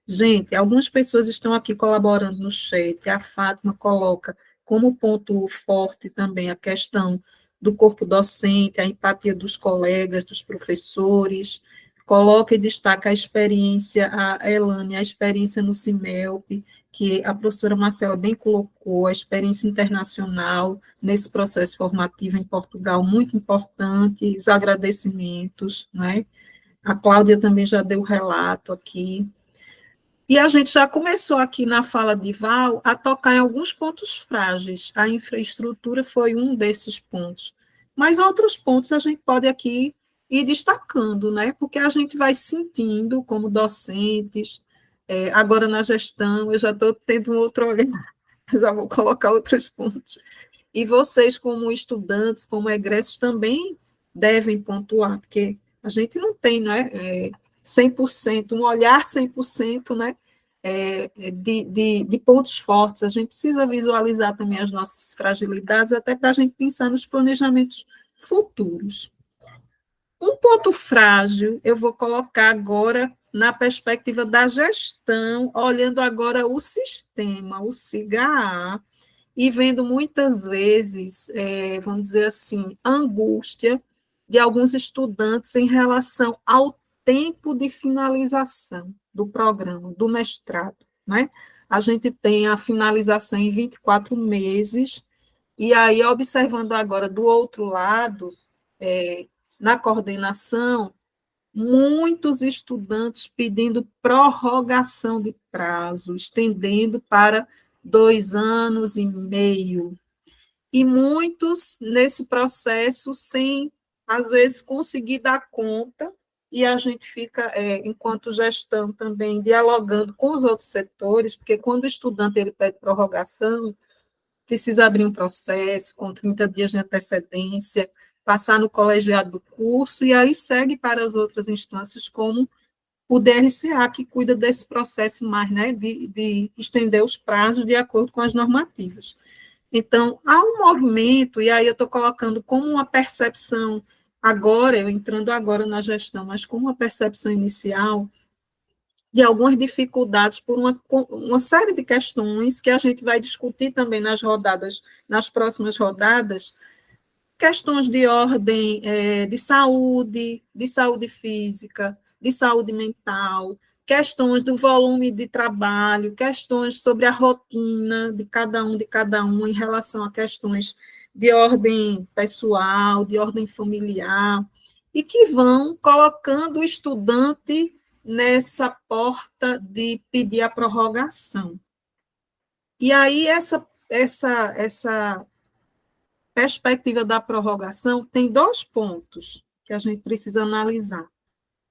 Gente, algumas pessoas estão aqui colaborando no chat, a Fátima coloca como ponto forte também a questão do corpo docente, a empatia dos colegas, dos professores, coloca e destaca a experiência, a Elane, a experiência no CIMELP, que a professora Marcela bem colocou, a experiência internacional nesse processo formativo em Portugal, muito importante, os agradecimentos, né? A Cláudia também já deu o relato aqui. E a gente já começou aqui na fala de Val a tocar em alguns pontos frágeis. A infraestrutura foi um desses pontos. Mas outros pontos a gente pode aqui ir destacando, né? Porque a gente vai sentindo como docentes, agora na gestão, eu já estou tendo um outro olhar, já vou colocar outros pontos. E vocês, como estudantes, como egressos, também devem pontuar, porque a gente não tem, né, 100%, um olhar 100%, né, de pontos fortes. A gente precisa visualizar também as nossas fragilidades, até para a gente pensar nos planejamentos futuros. Um ponto frágil, eu vou colocar agora na perspectiva da gestão, olhando agora o sistema, o SIGA, e vendo muitas vezes, vamos dizer assim, a angústia de alguns estudantes em relação ao tempo de finalização do programa, do mestrado, né? A gente tem a finalização em 24 meses, e aí, observando agora do outro lado, na coordenação, muitos estudantes pedindo prorrogação de prazo, estendendo para 2 anos e meio, e muitos nesse processo sem, às vezes, conseguir dar conta, e a gente fica, enquanto gestão, também dialogando com os outros setores, porque quando o estudante ele pede prorrogação, precisa abrir um processo com 30 dias de antecedência, passar no colegiado do curso, e aí segue para as outras instâncias, como o DRCA, que cuida desse processo mais, né, de estender os prazos de acordo com as normativas. Então, há um movimento, e aí eu estou colocando como uma percepção, agora, eu entrando agora na gestão, mas como uma percepção inicial, de algumas dificuldades por uma série de questões que a gente vai discutir também nas próximas rodadas, questões de ordem de saúde física, de saúde mental, questões do volume de trabalho, questões sobre a rotina de cada um em relação a questões de ordem pessoal, de ordem familiar, e que vão colocando o estudante nessa porta de pedir a prorrogação. E aí essa perspectiva da prorrogação tem 2 pontos que a gente precisa analisar.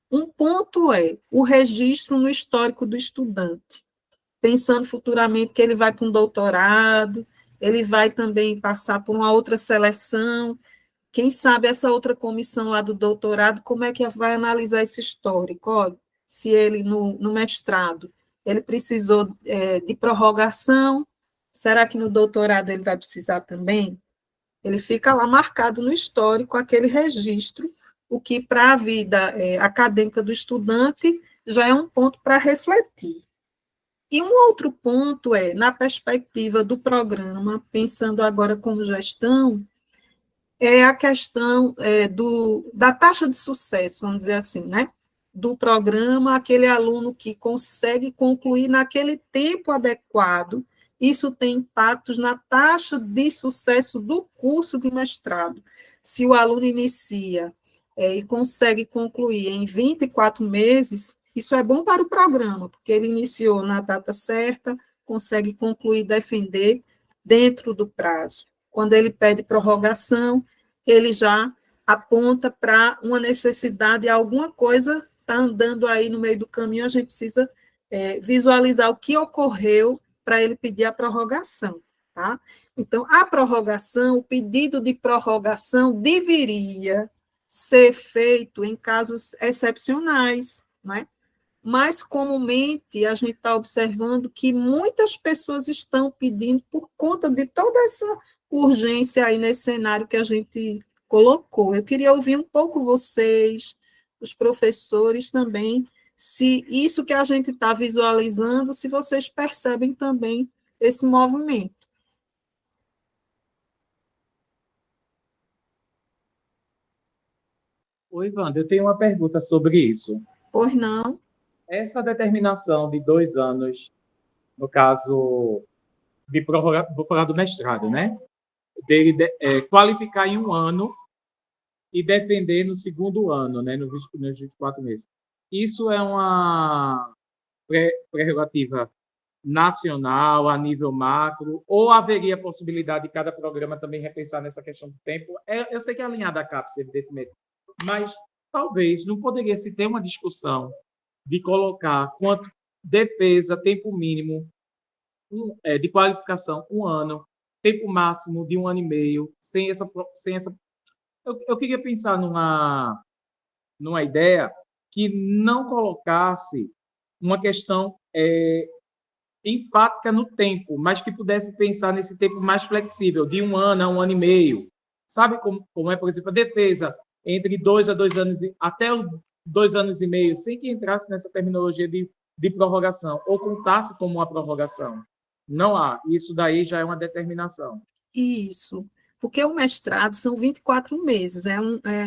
Um ponto é o registro no histórico do estudante, pensando futuramente que ele vai para um doutorado, ele vai também passar por uma outra seleção, quem sabe essa outra comissão lá do doutorado, como é que vai analisar esse histórico? Olha, se ele, no mestrado, ele precisou de prorrogação, será que no doutorado ele vai precisar também? Ele fica lá marcado no histórico, aquele registro, o que para a vida acadêmica do estudante já é um ponto para refletir. E um outro ponto na perspectiva do programa, pensando agora como gestão, é a questão da taxa de sucesso, vamos dizer assim, né? Do programa, aquele aluno que consegue concluir naquele tempo adequado, isso tem impactos na taxa de sucesso do curso de mestrado. Se o aluno inicia e consegue concluir em 24 meses, isso é bom para o programa, porque ele iniciou na data certa, consegue concluir e defender dentro do prazo. Quando ele pede prorrogação, ele já aponta para uma necessidade, alguma coisa está andando aí no meio do caminho, a gente precisa visualizar o que ocorreu para ele pedir a prorrogação, tá? Então, a prorrogação, o pedido de prorrogação deveria ser feito em casos excepcionais, né? Mas, comumente, a gente está observando que muitas pessoas estão pedindo por conta de toda essa urgência aí nesse cenário que a gente colocou. Eu queria ouvir um pouco vocês, os professores também, se isso que a gente está visualizando, se vocês percebem também esse movimento. Oi, Wanda, eu tenho uma pergunta sobre isso. Pois não? Essa determinação de 2 anos, no caso de prorrogar, vou falar do mestrado, né? Dele qualificar em 1 ano e defender no 2º ano, né? Nos 24 meses. Isso é uma prerrogativa nacional, a nível macro, ou haveria possibilidade de cada programa também repensar nessa questão do tempo? Eu sei que é alinhada à CAPES, evidentemente, mas talvez não poderia se ter uma discussão de colocar quanto defesa, tempo mínimo de qualificação, 1 ano, tempo máximo de 1 ano e meio, sem essa eu queria pensar numa ideia que não colocasse uma questão enfática no tempo, mas que pudesse pensar nesse tempo mais flexível, de 1 ano a 1 ano e meio. Sabe como é, por exemplo, a defesa entre 2 a 2 anos, até 2 anos e meio, sem que entrasse nessa terminologia de prorrogação, ou contasse como uma prorrogação. Não há. Isso daí já é uma determinação. Isso. Porque o mestrado são 24 meses,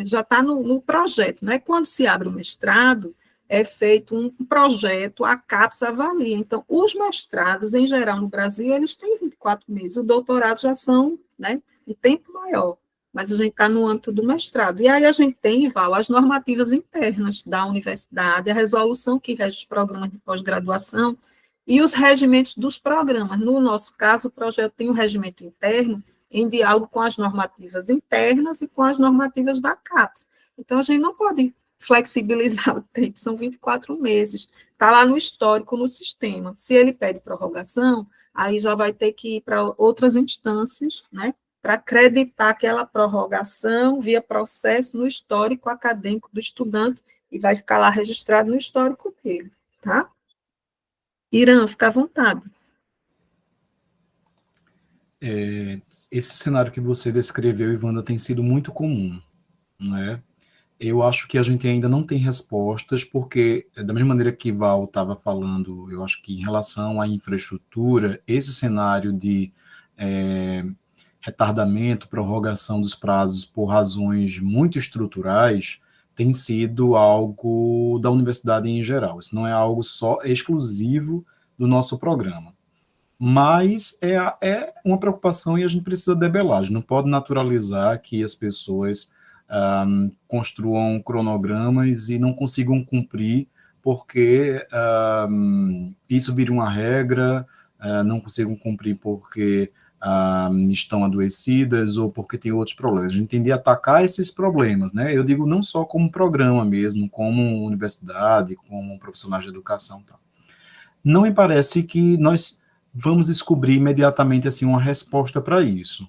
já está no projeto, né? Quando se abre o mestrado, é feito um projeto, a CAPES avalia. Então, os mestrados, em geral, no Brasil, eles têm 24 meses, o doutorado já são, né, um tempo maior, mas a gente está no âmbito do mestrado. E aí a gente tem, Val, as normativas internas da universidade, a resolução que rege os programas de pós-graduação e os regimentos dos programas. No nosso caso, o projeto tem um regimento interno em diálogo com as normativas internas e com as normativas da CAPES. Então, a gente não pode flexibilizar o tempo, são 24 meses, está lá no histórico, no sistema. Se ele pede prorrogação, aí já vai ter que ir para outras instâncias, né, para acreditar aquela prorrogação via processo no histórico acadêmico do estudante, e vai ficar lá registrado no histórico dele, tá? Irã, fica à vontade. Esse cenário que você descreveu, Ivanda, tem sido muito comum, né? eu acho que a gente ainda não tem respostas, porque, da mesma maneira que Val estava falando, eu acho que em relação à infraestrutura, esse cenário de retardamento, prorrogação dos prazos por razões muito estruturais, tem sido algo da universidade em geral. Isso não é algo só exclusivo do nosso programa. Mas é uma preocupação e a gente precisa debelar. A gente não pode naturalizar que as pessoas construam cronogramas e não consigam cumprir, porque isso vira uma regra, não consigam cumprir porque estão adoecidas ou porque tem outros problemas. A gente tem de atacar esses problemas, né? Eu digo não só como programa mesmo, como universidade, como profissionais de educação. Tal. Não me parece que nós vamos descobrir imediatamente assim uma resposta para isso.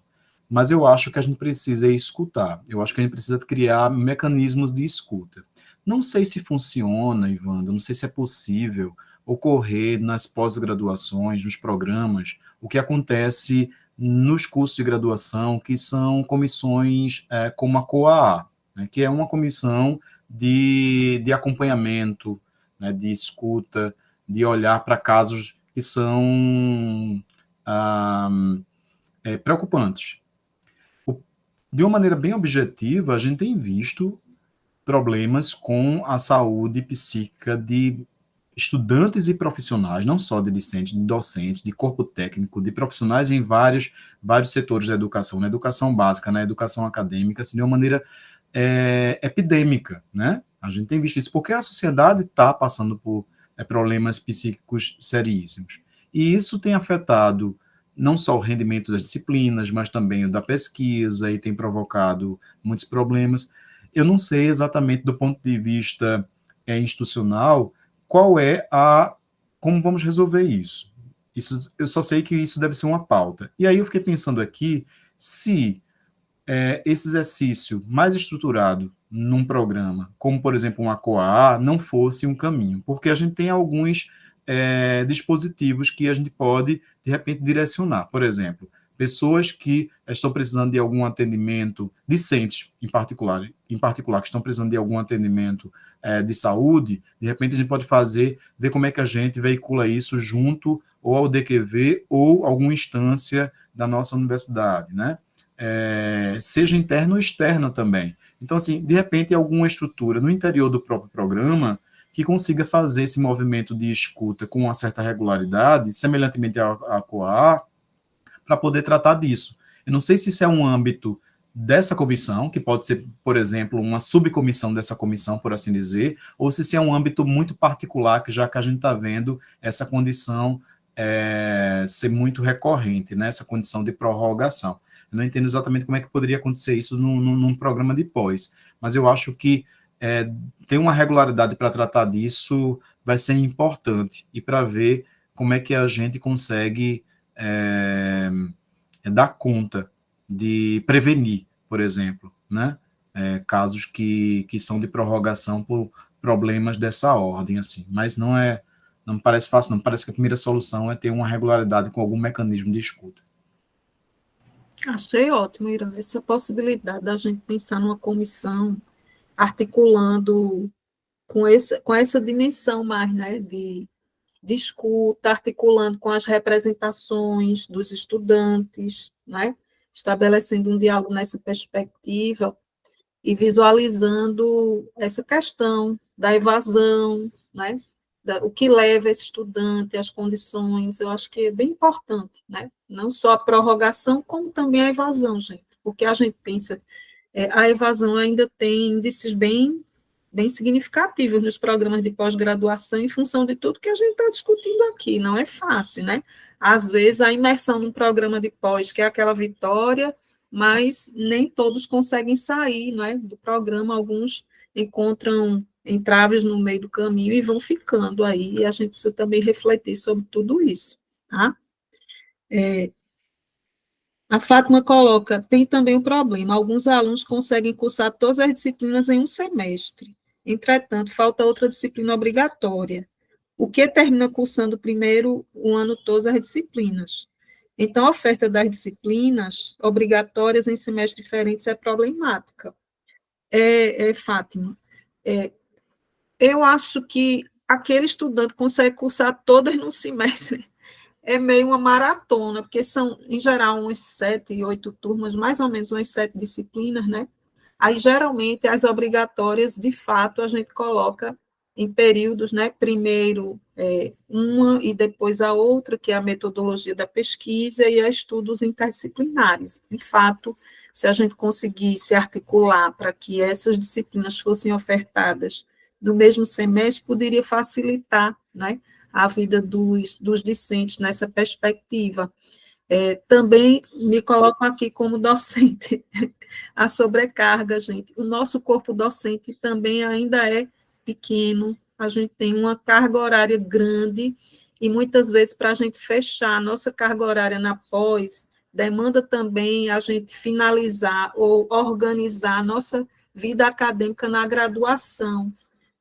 Mas eu acho que a gente precisa escutar. Eu acho que a gente precisa criar mecanismos de escuta. Não sei se funciona, Ivanda, não sei se é possível ocorrer nas pós-graduações, nos programas, o que acontece nos cursos de graduação, que são comissões como a COAA, né, que é uma comissão de acompanhamento, né, de escuta, de olhar para casos que são preocupantes. De uma maneira bem objetiva, a gente tem visto problemas com a saúde psíquica de estudantes e profissionais, não só de discentes, de docentes, de corpo técnico, de profissionais em vários setores da educação, na educação básica, na educação acadêmica, assim, de uma maneira epidêmica, né? A gente tem visto isso, porque a sociedade está passando por problemas psíquicos seríssimos. E isso tem afetado não só o rendimento das disciplinas, mas também o da pesquisa, e tem provocado muitos problemas. Eu não sei exatamente, do ponto de vista institucional, como vamos resolver isso. Eu só sei que isso deve ser uma pauta. E aí eu fiquei pensando aqui, se esse exercício mais estruturado num programa, como, por exemplo, uma COAA, não fosse um caminho, porque a gente tem alguns dispositivos que a gente pode, de repente, direcionar. Por exemplo, pessoas que estão precisando de algum atendimento, discentes em particular, que estão precisando de algum atendimento de saúde, de repente a gente pode ver como é que a gente veicula isso junto ou ao DQV ou alguma instância da nossa universidade, né? Seja interna ou externa também. Então, assim, de repente, alguma estrutura no interior do próprio programa que consiga fazer esse movimento de escuta com uma certa regularidade, semelhantemente à COA, para poder tratar disso. Eu não sei se isso é um âmbito dessa comissão, que pode ser, por exemplo, uma subcomissão dessa comissão, por assim dizer, ou se isso é um âmbito muito particular, que já que a gente está vendo essa condição ser muito recorrente, né, essa condição de prorrogação. Eu não entendo exatamente como é que poderia acontecer isso num programa de pós, mas eu acho que ter uma regularidade para tratar disso vai ser importante, e para ver como é que a gente consegue dar conta de prevenir, por exemplo, né? Casos que são de prorrogação por problemas dessa ordem, assim. Mas não me parece fácil, não. Parece que a primeira solução é ter uma regularidade com algum mecanismo de escuta. Achei ótimo, Irã, essa possibilidade da gente pensar numa comissão articulando com essa dimensão mais, né, de escuta, articulando com as representações dos estudantes, né, estabelecendo um diálogo nessa perspectiva e visualizando essa questão da evasão, né, o que leva esse estudante, as condições, eu acho que é bem importante, né, não só a prorrogação, como também a evasão, gente, porque a gente pensa, a evasão ainda tem índices bem significativos nos programas de pós-graduação em função de tudo que a gente está discutindo aqui, não é fácil, né? Às vezes a imersão num programa de pós, que é aquela vitória, mas nem todos conseguem sair, né, do programa, alguns encontram entraves no meio do caminho e vão ficando aí, e a gente precisa também refletir sobre tudo isso, tá? A Fátima coloca, tem também um problema, alguns alunos conseguem cursar todas as disciplinas em um semestre, entretanto, falta outra disciplina obrigatória, o que termina cursando primeiro o ano todas as disciplinas. Então, a oferta das disciplinas obrigatórias em semestres diferentes é problemática. Fátima, eu acho que aquele estudante consegue cursar todas no semestre. É meio uma maratona, porque são, em geral, umas 7, 8 turmas, mais ou menos umas 7 disciplinas, né? Aí, geralmente, as obrigatórias, de fato, a gente coloca em períodos, né? Primeiro uma e depois a outra, que é a metodologia da pesquisa e a estudos interdisciplinares. De fato, se a gente conseguisse articular para que essas disciplinas fossem ofertadas no mesmo semestre, poderia facilitar, né? A vida dos discentes nessa perspectiva. Também me coloco aqui como docente. A sobrecarga, gente. O nosso corpo docente também ainda é pequeno, a gente tem uma carga horária grande, e muitas vezes, para a gente fechar a nossa carga horária na pós, demanda também a gente finalizar ou organizar a nossa vida acadêmica na graduação,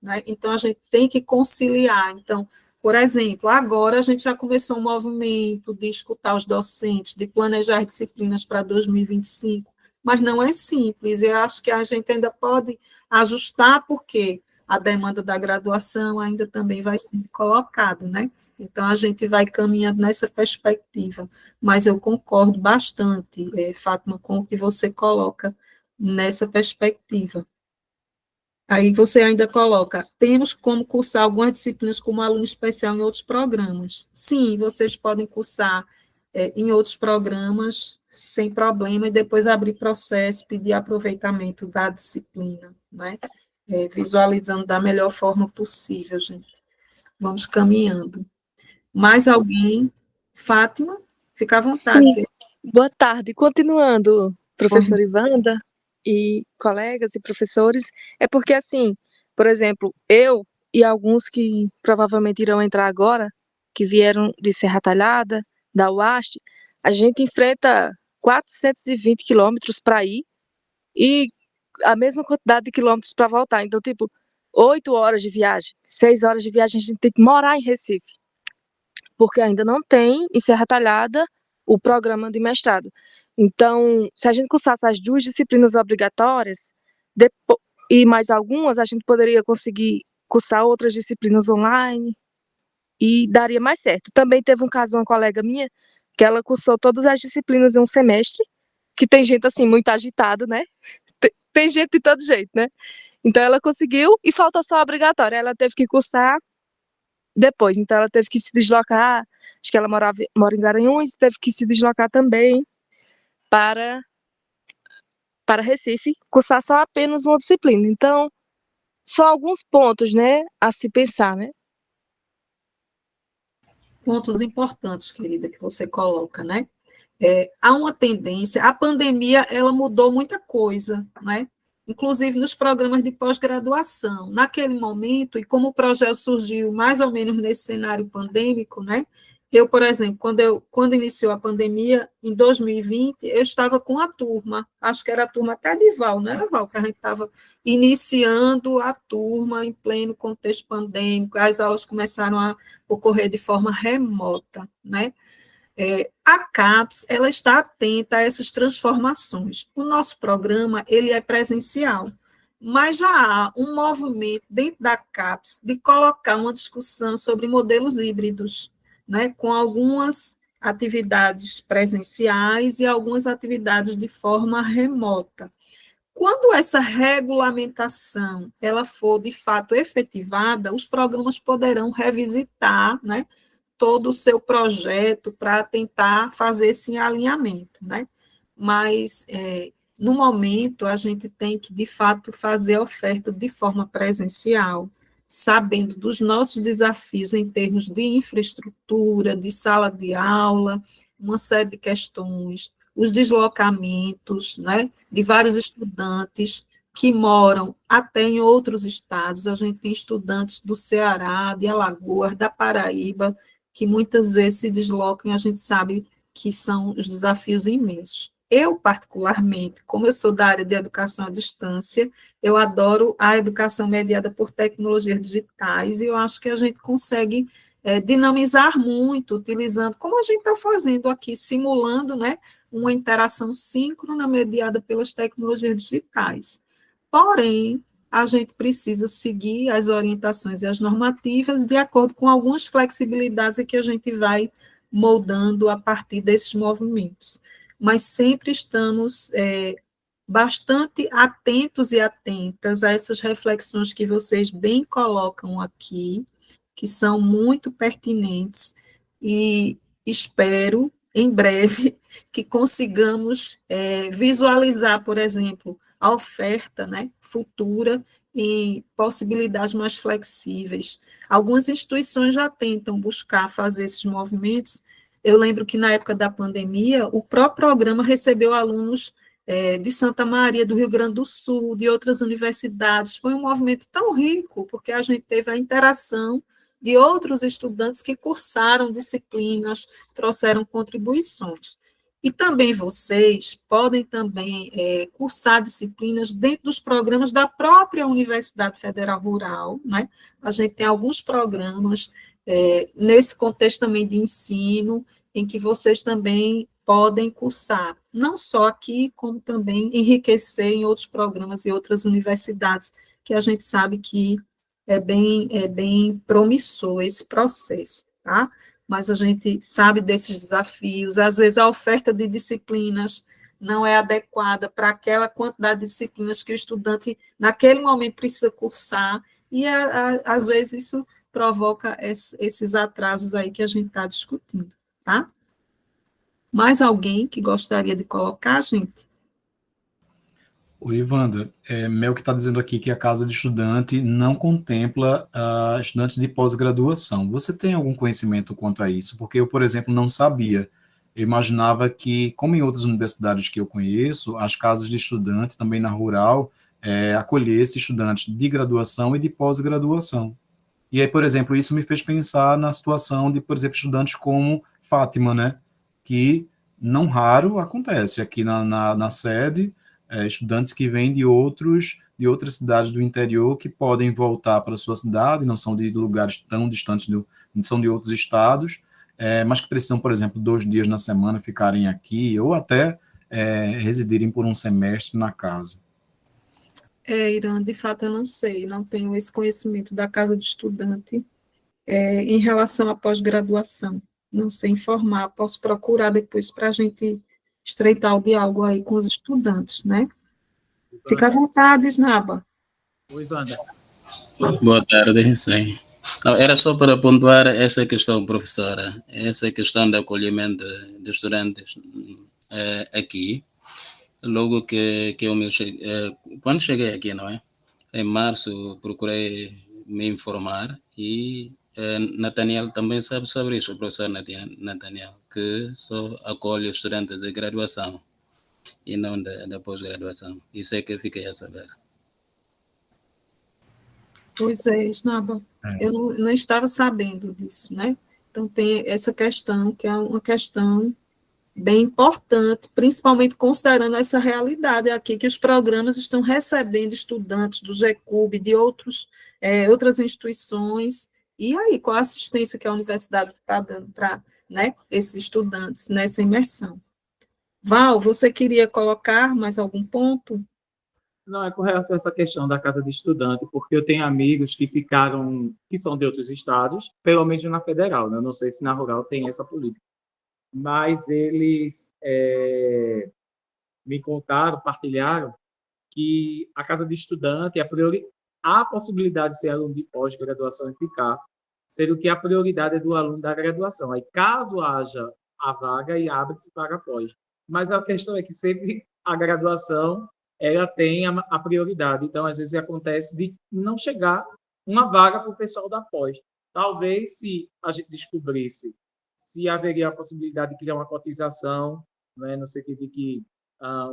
né? Então, a gente tem que conciliar. Então, por exemplo, agora a gente já começou um movimento de escutar os docentes, de planejar disciplinas para 2025, mas não é simples. Eu acho que a gente ainda pode ajustar, porque a demanda da graduação ainda também vai sendo colocada, né? Então, a gente vai caminhando nessa perspectiva. Mas eu concordo bastante, Fátima, com o que você coloca nessa perspectiva. Aí você ainda coloca, temos como cursar algumas disciplinas como aluno especial em outros programas. Sim, vocês podem cursar em outros programas sem problema, e depois abrir processo, pedir aproveitamento da disciplina, né? Visualizando da melhor forma possível, gente. Vamos caminhando. Mais alguém? Fátima, fica à vontade. Sim, boa tarde. Continuando, professora Ivanda e colegas e professores, é porque, assim, por exemplo, eu e alguns que provavelmente irão entrar agora, que vieram de Serra Talhada, da UAST, a gente enfrenta 420 quilômetros para ir e a mesma quantidade de quilômetros para voltar. Então, tipo, 8 horas de viagem, 6 horas de viagem, a gente tem que morar em Recife, porque ainda não tem em Serra Talhada o programa de mestrado. Então, se a gente cursasse as 2 disciplinas obrigatórias, e mais algumas, a gente poderia conseguir cursar outras disciplinas online e daria mais certo. Também teve um caso de uma colega minha, que ela cursou todas as disciplinas em um semestre, que tem gente assim muito agitada, né? Tem gente de todo jeito, né? Então ela conseguiu e falta só a obrigatória. Ela teve que cursar depois, então ela teve que se deslocar, acho que ela mora em Garanhuns, teve que se deslocar também para Recife, cursar só apenas uma disciplina. Então, só alguns pontos, né, a se pensar, né? Pontos importantes, querida, que você coloca, né? Há uma tendência, a pandemia, ela mudou muita coisa, né? Inclusive nos programas de pós-graduação. Naquele momento, e como o projeto surgiu mais ou menos nesse cenário pandêmico, né? Eu, por exemplo, quando iniciou a pandemia, em 2020, eu estava com a turma, acho que era a turma até de Val, não era, Val, que a gente estava iniciando a turma em pleno contexto pandêmico, as aulas começaram a ocorrer de forma remota, né? A CAPES, ela está atenta a essas transformações. O nosso programa, ele é presencial, mas já há um movimento dentro da CAPES de colocar uma discussão sobre modelos híbridos, né, com algumas atividades presenciais e algumas atividades de forma remota. Quando essa regulamentação ela for, de fato, efetivada, os programas poderão revisitar, né, todo o seu projeto para tentar fazer esse alinhamento, né? Mas, no momento, a gente tem que, de fato, fazer a oferta de forma presencial, sabendo dos nossos desafios em termos de infraestrutura, de sala de aula, uma série de questões, os deslocamentos, né, de vários estudantes que moram até em outros estados. A gente tem estudantes do Ceará, de Alagoas, da Paraíba, que muitas vezes se deslocam, e a gente sabe que são os desafios imensos. Eu, particularmente, como eu sou da área de educação à distância, eu adoro a educação mediada por tecnologias digitais, e eu acho que a gente consegue dinamizar muito, utilizando, como a gente está fazendo aqui, simulando, né, uma interação síncrona mediada pelas tecnologias digitais. porém, a gente precisa seguir as orientações e as normativas de acordo com algumas flexibilidades que a gente vai moldando a partir desses movimentos. Mas sempre estamos bastante atentos e atentas a essas reflexões que vocês bem colocam aqui, que são muito pertinentes, e espero, em breve, que consigamos visualizar, por exemplo, a oferta, né, futura em possibilidades mais flexíveis. Algumas instituições já tentam buscar fazer esses movimentos. Eu lembro que, na época da pandemia, o próprio programa recebeu alunos de Santa Maria, do Rio Grande do Sul, de outras universidades. Foi um movimento tão rico, porque a gente teve a interação de outros estudantes que cursaram disciplinas, trouxeram contribuições. E também vocês podem também cursar disciplinas dentro dos programas da própria Universidade Federal Rural, né? A gente tem alguns programas nesse contexto também de ensino, em que vocês também podem cursar, não só aqui, como também enriquecer em outros programas e outras universidades, que a gente sabe que é bem promissor esse processo, tá? Mas a gente sabe desses desafios, às vezes a oferta de disciplinas não é adequada para aquela quantidade de disciplinas que o estudante, naquele momento, precisa cursar, e às vezes isso provoca esses atrasos aí que a gente está discutindo, tá? Mais alguém que gostaria de colocar, gente? Oi, Wanda. Mel que está dizendo aqui que a casa de estudante não contempla estudantes de pós-graduação. Você tem algum conhecimento quanto a isso? Porque eu, por exemplo, não sabia. Eu imaginava que, como em outras universidades que eu conheço, as casas de estudante, também na rural, acolhesse estudantes de graduação e de pós-graduação. E aí, por exemplo, isso me fez pensar na situação de, por exemplo, estudantes como Fátima, né? Que não raro acontece aqui na sede, estudantes que vêm de outras cidades do interior que podem voltar para a sua cidade, não são de lugares tão distantes, são de outros estados, mas que precisam, por exemplo, 2 dias na semana ficarem aqui, ou até residirem por um semestre na casa. Irã, de fato eu não sei, não tenho esse conhecimento da casa de estudante em relação à pós-graduação. Não sei informar, posso procurar depois para a gente estreitar o diálogo aí com os estudantes, né? Fica à vontade, Snaba. Oi, Wanda. Boa tarde, sim. Não, era só para pontuar essa questão, professora, essa questão do acolhimento de estudantes aqui. Logo que eu quando cheguei aqui, não é? Em março, procurei me informar e Nathaniel também sabe sobre isso, o professor Nathaniel, que só acolhe estudantes de graduação e não da pós-graduação. Isso é que fiquei a saber. Pois é, Snaba, eu não estava sabendo disso, né? Então tem essa questão, que é uma questão bem importante, principalmente considerando essa realidade aqui, que os programas estão recebendo estudantes do GECUB, de outras instituições, e aí, qual a assistência que a universidade está dando para esses estudantes nessa imersão? Val, você queria colocar mais algum ponto? Não, é com relação a essa questão da casa de estudante, porque eu tenho amigos que são de outros estados, pelo menos na federal, né? Eu não sei se na rural tem essa política, mas eles me contaram, partilharam, que a casa de estudante, a possibilidade de ser aluno de pós-graduação e ficar, sendo que a prioridade é do aluno da graduação. Aí, caso haja a vaga, e abre-se para pós. Mas a questão é que sempre a graduação ela tem a prioridade. Então, às vezes, acontece de não chegar uma vaga para o pessoal da pós. Talvez, se a gente descobrisse se haveria a possibilidade de criar uma cotização, né, no sentido de que,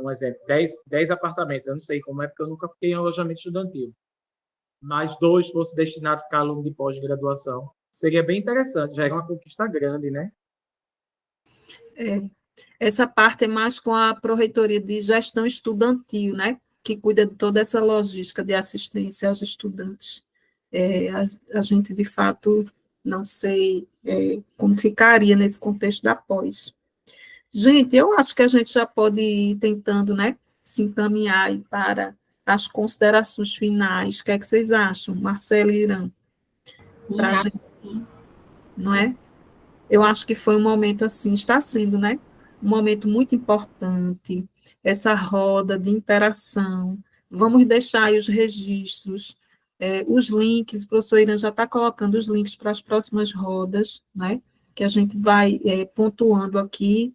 um exemplo, 10 apartamentos, eu não sei como é, porque eu nunca fiquei em alojamento estudantil, mas 2 fossem destinados a ficar aluno de pós-graduação. Seria bem interessante, já é uma conquista grande, né? Essa parte é mais com a Pró-Reitoria de Gestão Estudantil, né? Que cuida de toda essa logística de assistência aos estudantes. A gente, de fato, não sei como ficaria nesse contexto da pós. Gente, eu acho que a gente já pode ir tentando, né, se encaminhar para as considerações finais. O que é que vocês acham, Marcelo e Irã? Pra gente, não é? Eu acho que foi um momento assim, está sendo, né? Um momento muito importante, essa roda de interação. Vamos deixar aí os registros, os links, o professor Irã já está colocando os links para as próximas rodas, né? Que a gente vai pontuando aqui.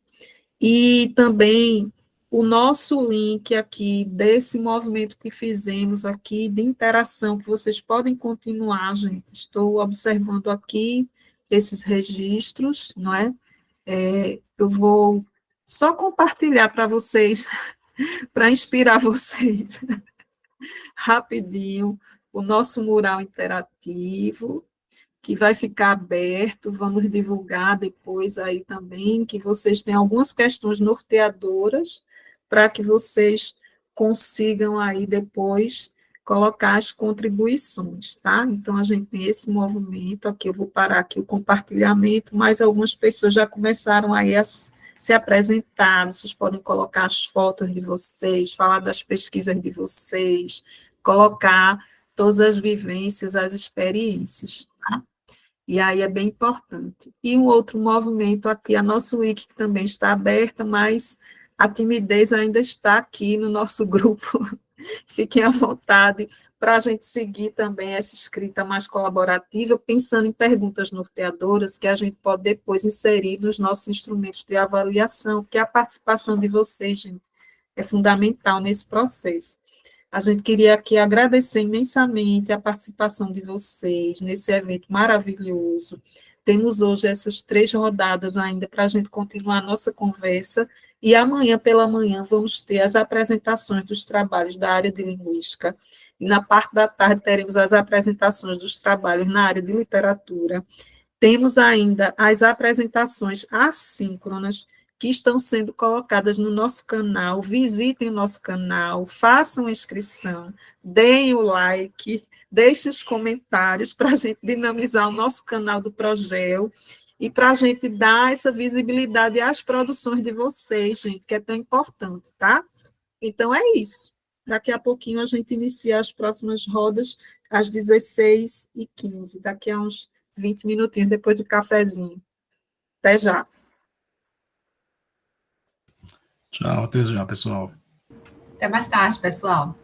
E também o nosso link aqui desse movimento que fizemos aqui de interação, que vocês podem continuar, gente. Estou observando aqui esses registros, não é? Eu vou só compartilhar para vocês, para inspirar vocês, rapidinho, o nosso mural interativo, que vai ficar aberto, vamos divulgar depois aí também, que vocês têm algumas questões norteadoras, para que vocês consigam aí depois colocar as contribuições, tá? Então, a gente tem esse movimento, aqui eu vou parar aqui o compartilhamento, mas algumas pessoas já começaram aí a se apresentar, vocês podem colocar as fotos de vocês, falar das pesquisas de vocês, colocar todas as vivências, as experiências, tá? E aí é bem importante. E um outro movimento aqui, a nossa Wiki que também está aberta, mas a timidez ainda está aqui no nosso grupo. Fiquem à vontade para a gente seguir também essa escrita mais colaborativa, pensando em perguntas norteadoras que a gente pode depois inserir nos nossos instrumentos de avaliação, porque a participação de vocês, gente, é fundamental nesse processo. A gente queria aqui agradecer imensamente a participação de vocês nesse evento maravilhoso. Temos hoje essas 3 rodadas ainda para a gente continuar a nossa conversa, e amanhã pela manhã vamos ter as apresentações dos trabalhos da área de linguística, e na parte da tarde teremos as apresentações dos trabalhos na área de literatura. Temos ainda as apresentações assíncronas, que estão sendo colocadas no nosso canal. Visitem o nosso canal, façam a inscrição, deem o like, deixem os comentários para a gente dinamizar o nosso canal do Progel e para a gente dar essa visibilidade às produções de vocês, gente, que é tão importante, tá? Então, é isso. Daqui a pouquinho a gente inicia as próximas rodas, às 16h15, daqui a uns 20 minutinhos, depois do cafezinho. Até já. Tchau, até já, pessoal. Até mais tarde, pessoal.